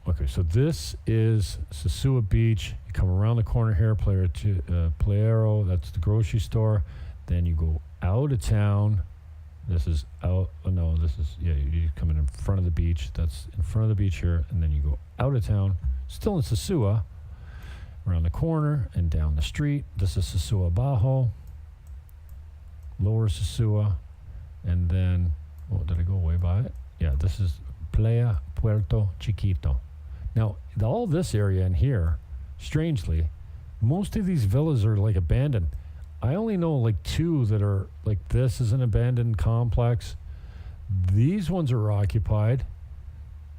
B: Okay, so this is Sosua Beach. You come around the corner here, Playero, that's the grocery store. Then you go out of town. This is out, oh no, this is, yeah, you come in front of the beach. That's in front of the beach here. And then you go out of town, still in Sosua, around the corner and down the street. This is Sosua Bajo, lower Sosua. And then, oh, did I go way by it? Yeah, this is Playa Puerto Chiquito. Now, all this area in here, strangely, most of these villas are like abandoned. I only know like 2 that are like, this is an abandoned complex. These ones are occupied.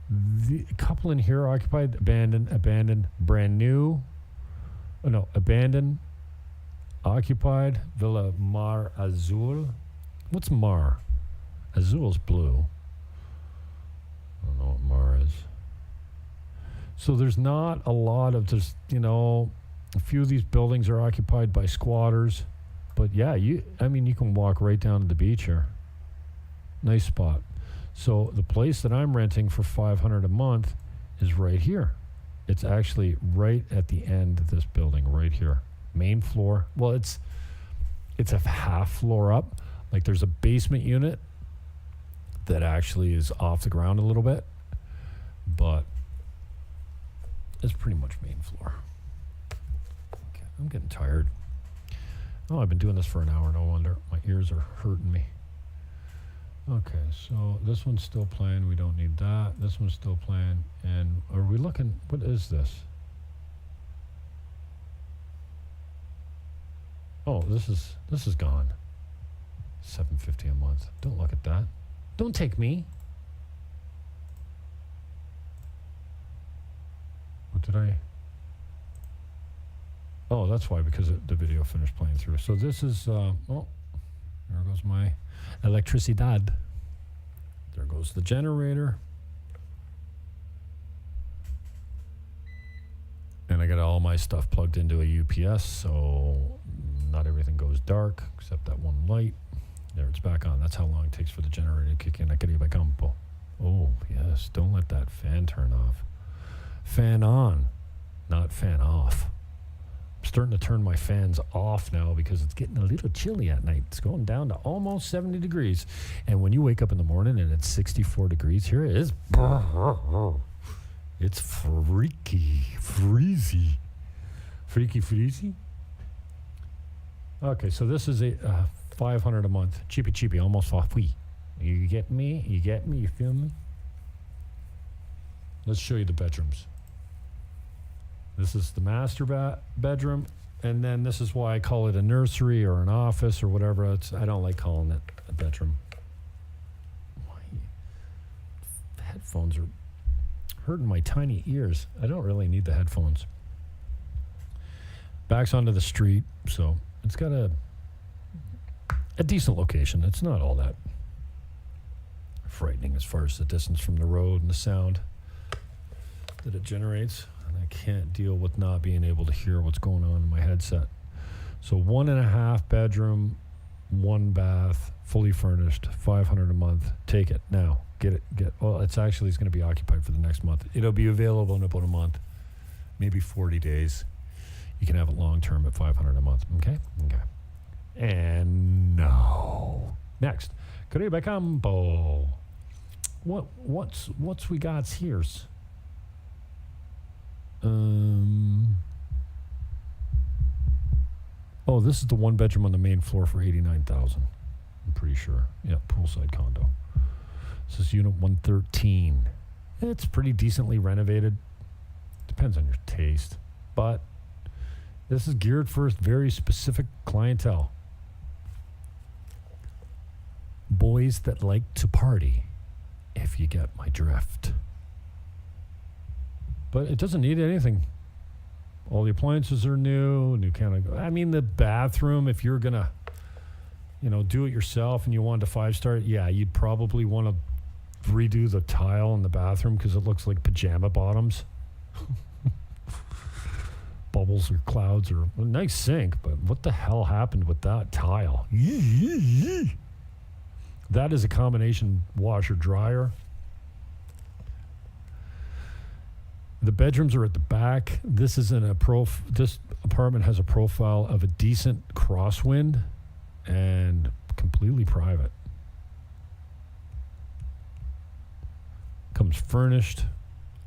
B: The couple in here are occupied, abandoned, brand new. Oh, no, abandoned, occupied, Villa Mar Azul. What's Mar? Azul's blue. I don't know what Mar is. So there's not a lot of, there's, you know, a few of these buildings are occupied by squatters. But yeah, you can walk right down to the beach here. Nice spot. So the place that I'm renting for $500 a month is right here. It's actually right at the end of this building, right here. Main floor. Well, it's a half floor up. Like there's a basement unit that actually is off the ground a little bit, but it's pretty much main floor. Okay, I'm getting tired. Oh, I've been doing this for an hour, no wonder. My ears are hurting me. Okay, so this one's still playing. We don't need that. This one's still playing. And are we looking, what is this? Oh, this is gone. $750 a month. Don't look at that. Don't take me. What did I? Oh, that's why, because the video finished playing through. So this is, oh, there goes my electricidad. There goes the generator. And I got all my stuff plugged into a UPS, so not everything goes dark except that one light. There, it's back on. That's how long it takes for the generator to kick in at Csribe Campo. Oh, yes. Don't let that fan turn off. Fan on, not fan off. I'm starting to turn my fans off now because it's getting a little chilly at night. It's going down to almost 70 degrees. And when you wake up in the morning and it's 64 degrees, here it is. It's freaky, freezy. Freaky, freezy. Okay, so this is a $500 a month. Cheapy, almost off. You get me? You get me? You feel me? Let's show you the bedrooms. This is the master bedroom, and then this is why I call it a nursery or an office or whatever. I don't like calling it a bedroom. The headphones are hurting my tiny ears. I don't really need the headphones. Backs onto the street, so it's got a decent location. It's not all that frightening as far as the distance from the road and the sound that it generates. And I can't deal with not being able to hear what's going on in my headset. So 1.5 bedroom, 1 bath, fully furnished, $500 a month. Take it now. Get it. Well, it's going to be occupied for the next month. It'll be available in about a month, maybe 40 days. You can have it long term at $500 a month. Okay. And now, next, Csribe Campo. What's we got here? Oh, this is the 1 bedroom on the main floor for $89,000. I'm pretty sure. Yeah, poolside condo. This is unit 113. It's pretty decently renovated. Depends on your taste. But this is geared for a very specific clientele. Boys that like to party, if you get my drift. But it doesn't need anything. All the appliances are new kind of. I mean, the bathroom, if you're going to, do it yourself and you want a 5-star, yeah, you'd probably want to redo the tile in the bathroom because it looks like pajama bottoms. Bubbles or clouds or a nice sink, but what the hell happened with that tile? That is a combination washer dryer. The bedrooms are at the back. This apartment has a profile of a decent crosswind and completely private. Comes furnished.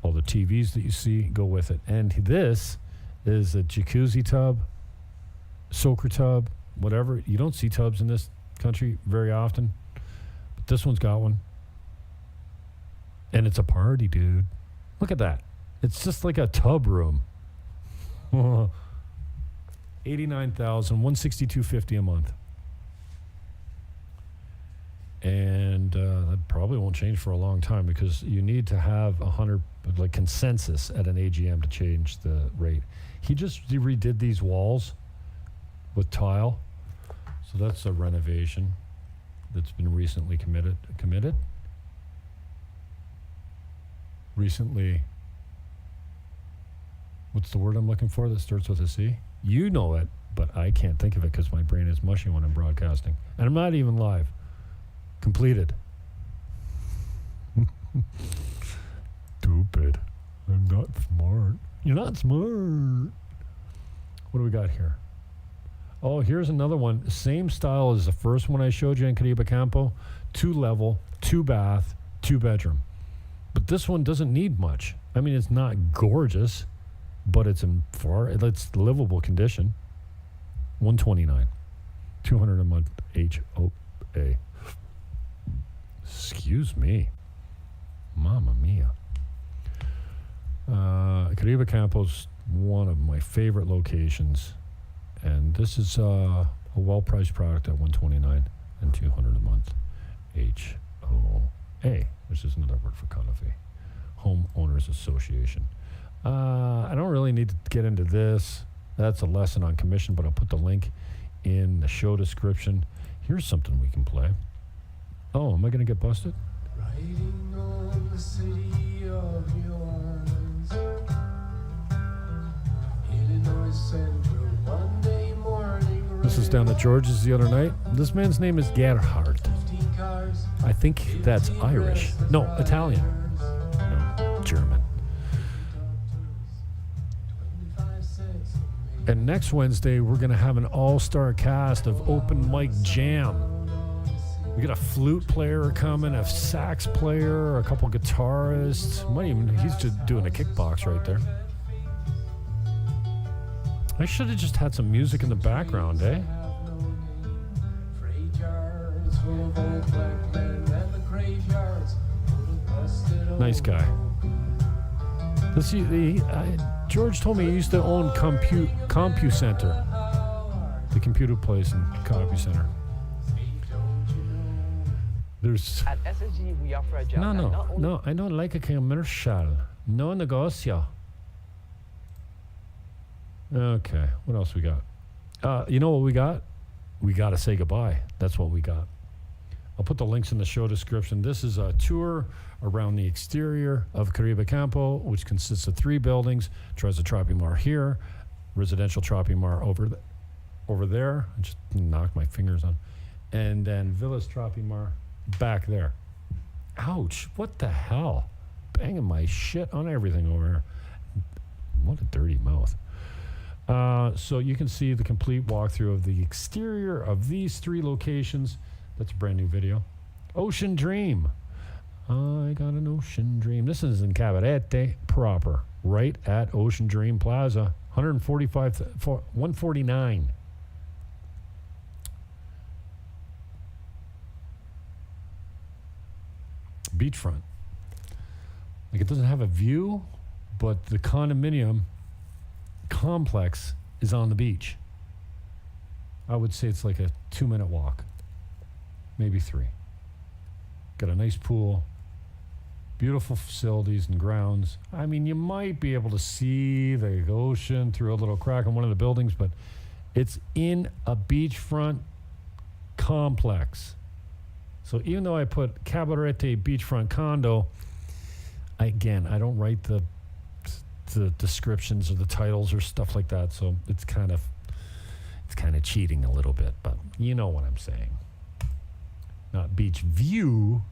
B: All the TVs that you see go with it. And this is a jacuzzi tub, soaker tub, whatever. You don't see tubs in this country very often, but this one's got one. And it's a party, dude. Look at that. It's just like a tub room. $89,000, $162.50 a month. And that probably won't change for a long time because you need to have 100 consensus at an AGM to change the rate. He redid these walls with tile, so that's a renovation that's been recently committed. Recently. What's the word I'm looking for that starts with a C? You know it, but I can't think of it because my brain is mushy when I'm broadcasting, and I'm not even live. Completed. Stupid. I'm not smart. You're not smart. What do we got here? Oh, here's another one. Same style as the first one I showed you in Csribe Campo. 2-level, 2-bath, 2-bedroom. But this one doesn't need much. I mean, it's not gorgeous, but it's it's livable condition. $129. $200 a month HOA. Excuse me. Mamma mia. Csribe Campo's one of my favorite locations. And this is a well-priced product at $129 and $200 a month. HOA, which is another word for condo fee. Homeowners Association. I don't really need to get into this. That's a lesson on commission, but I'll put the link in the show description. Here's something we can play. Oh, am I going to get busted?
C: Riding on the city of New Orleans, Illinois Central, Monday morning.
B: This is down at George's the other night. This man's name is Gerhard. I think that's Irish. No, Italian. No, German. And next Wednesday, we're going to have an all-star cast of open mic jam. We got a flute player coming, a sax player, a couple guitarists. He's just doing a kickbox right there. I should have just had some music in the background, eh? Nice guy. George told me he used to own CompuCenter, the computer place in CompuCenter. There's
D: at SSG we offer a job.
B: No, I don't like a commercial. No negocio. Okay, what else we got? You know what we got? We got to say goodbye. That's what we got. I'll put the links in the show description. This is a tour around the exterior of Csribe Campo, which consists of 3 buildings. Tries a Tropicando here, residential Tropicando over there. I just knocked my fingers on. And then Villas Tropicando back there. Ouch, what the hell? Banging my shit on everything over here. What a dirty mouth. So you can see the complete walkthrough of the exterior of these 3 locations. That's a brand new video. Ocean Dream. I got an Ocean Dream. This is in Cabarete proper, right at Ocean Dream Plaza. $149. Beachfront. Like it doesn't have a view, but the condominium complex is on the beach. I would say it's like a 2-minute walk, maybe 3. Got a nice pool, beautiful facilities and grounds. I mean, you might be able to see the ocean through a little crack in one of the buildings, but it's in a beachfront complex. So even though I put Cabarete beachfront condo, I don't write the descriptions or the titles or stuff like that. So it's kind of cheating a little bit, but you know what I'm saying. Not beach view,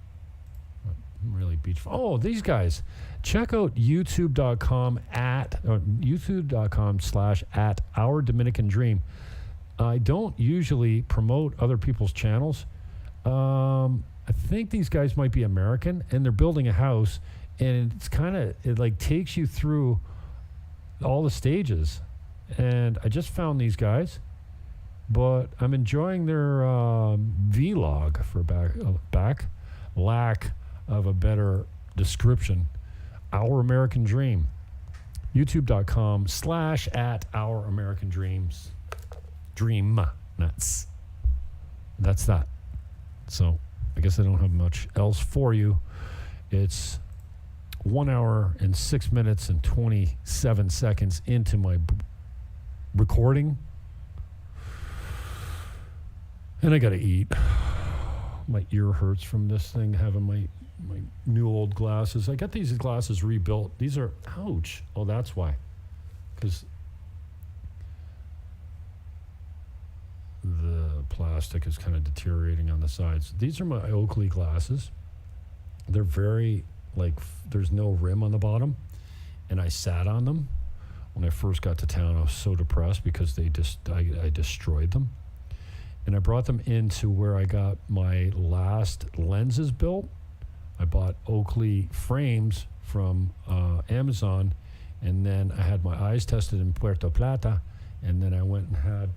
B: not really beach. Oh, these guys. Check out youtube.com/at Our Dominican Dream. I don't usually promote other people's channels. I think these guys might be American, and they're building a house, and it like takes you through all the stages. And I just found these guys, but I'm enjoying their vlog for back lack of a better description. Our American Dream. youtube.com/at Our American Dreams. Dream nuts. That's that. So I guess I don't have much else for you. It's 1 hour and 6 minutes and 27 seconds into my recording. And I got to eat. My ear hurts from this thing, having my new old glasses. I got these glasses rebuilt. These are, ouch. Oh, that's why. Because the plastic is kind of deteriorating on the sides. These are my Oakley glasses. They're very, there's no rim on the bottom. And I sat on them. When I first got to town, I was so depressed because I destroyed them. And I brought them into where I got my last lenses built. I bought Oakley frames from Amazon, and then I had my eyes tested in Puerto Plata, and then I went and had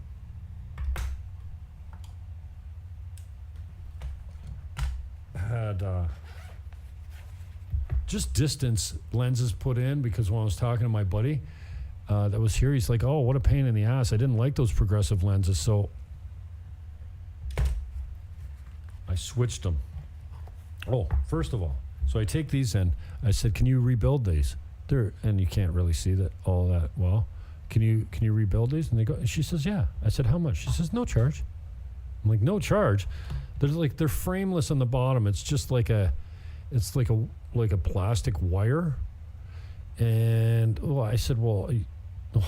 B: just distance lenses put in, because when I was talking to my buddy that was here, he's like, oh, what a pain in the ass. I didn't like those progressive lenses, so I switched them. Oh, first of all, so I take these in. I said, can you rebuild these? And you can't really see all that well. Can you rebuild these? And they go. She says, yeah. I said, how much? She says, no charge. I'm like, no charge? They're frameless on the bottom. It's just like a plastic wire. And I said, well,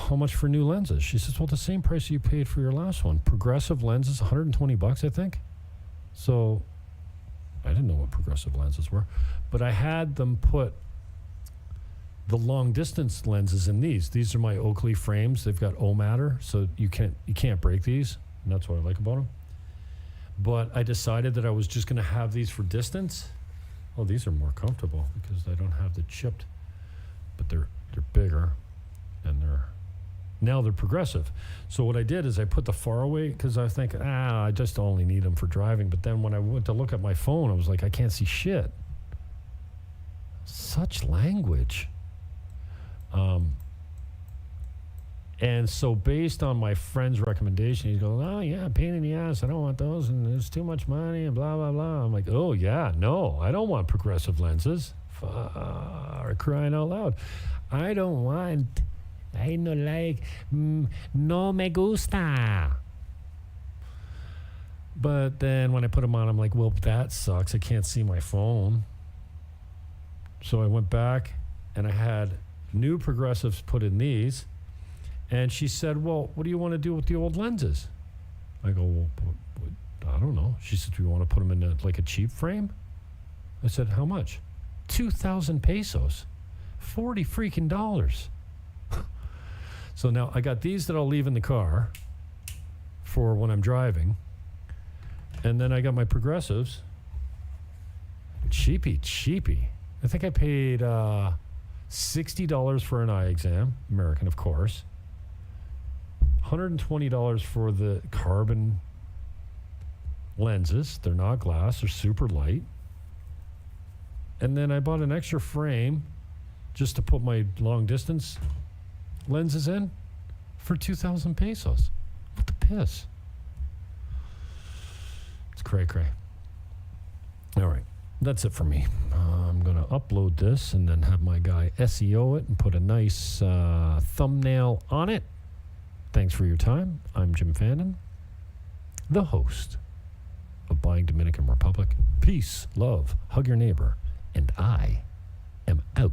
B: how much for new lenses? She says, well, the same price you paid for your last one. Progressive lenses, $120, I think. So I didn't know what progressive lenses were, but I had them put the long distance lenses in these. These are my Oakley frames. They've got O-matter, so you can't break these, and that's what I like about them. But I decided that I was just going to have these for distance. Oh, these are more comfortable because I don't have the chipped, but they're bigger, and now they're progressive. So what I did is I put the far away, because I think, I just only need them for driving. But then when I went to look at my phone, I was like, I can't see shit. Such language. And so based on my friend's recommendation, he's going, oh, yeah, pain in the ass. I don't want those, and there's too much money, and blah, blah, blah. I'm like, oh, yeah, no, I don't want progressive lenses. Crying out loud. I don't want... I no like, no me gusta. But then when I put them on, I'm like, well, that sucks. I can't see my phone. So I went back and I had new progressives put in these. And she said, well, what do you want to do with the old lenses? I go, well, I don't know. She said, do you want to put them in a cheap frame? I said, how much? 2,000 pesos. 40 freaking dollars. So now I got these that I'll leave in the car for when I'm driving. And then I got my progressives. Cheapy. I think I paid $60 for an eye exam, American, of course. $120 for the carbon lenses. They're not glass, they're super light. And then I bought an extra frame just to put my long distance lenses in for 2,000 pesos. What the piss? It's cray-cray. All right. That's it for me. I'm going to upload this and then have my guy SEO it and put a nice thumbnail on it. Thanks for your time. I'm Jim Fannon, the host of Buying Dominican Republic. Peace, love, hug your neighbor, and I am out.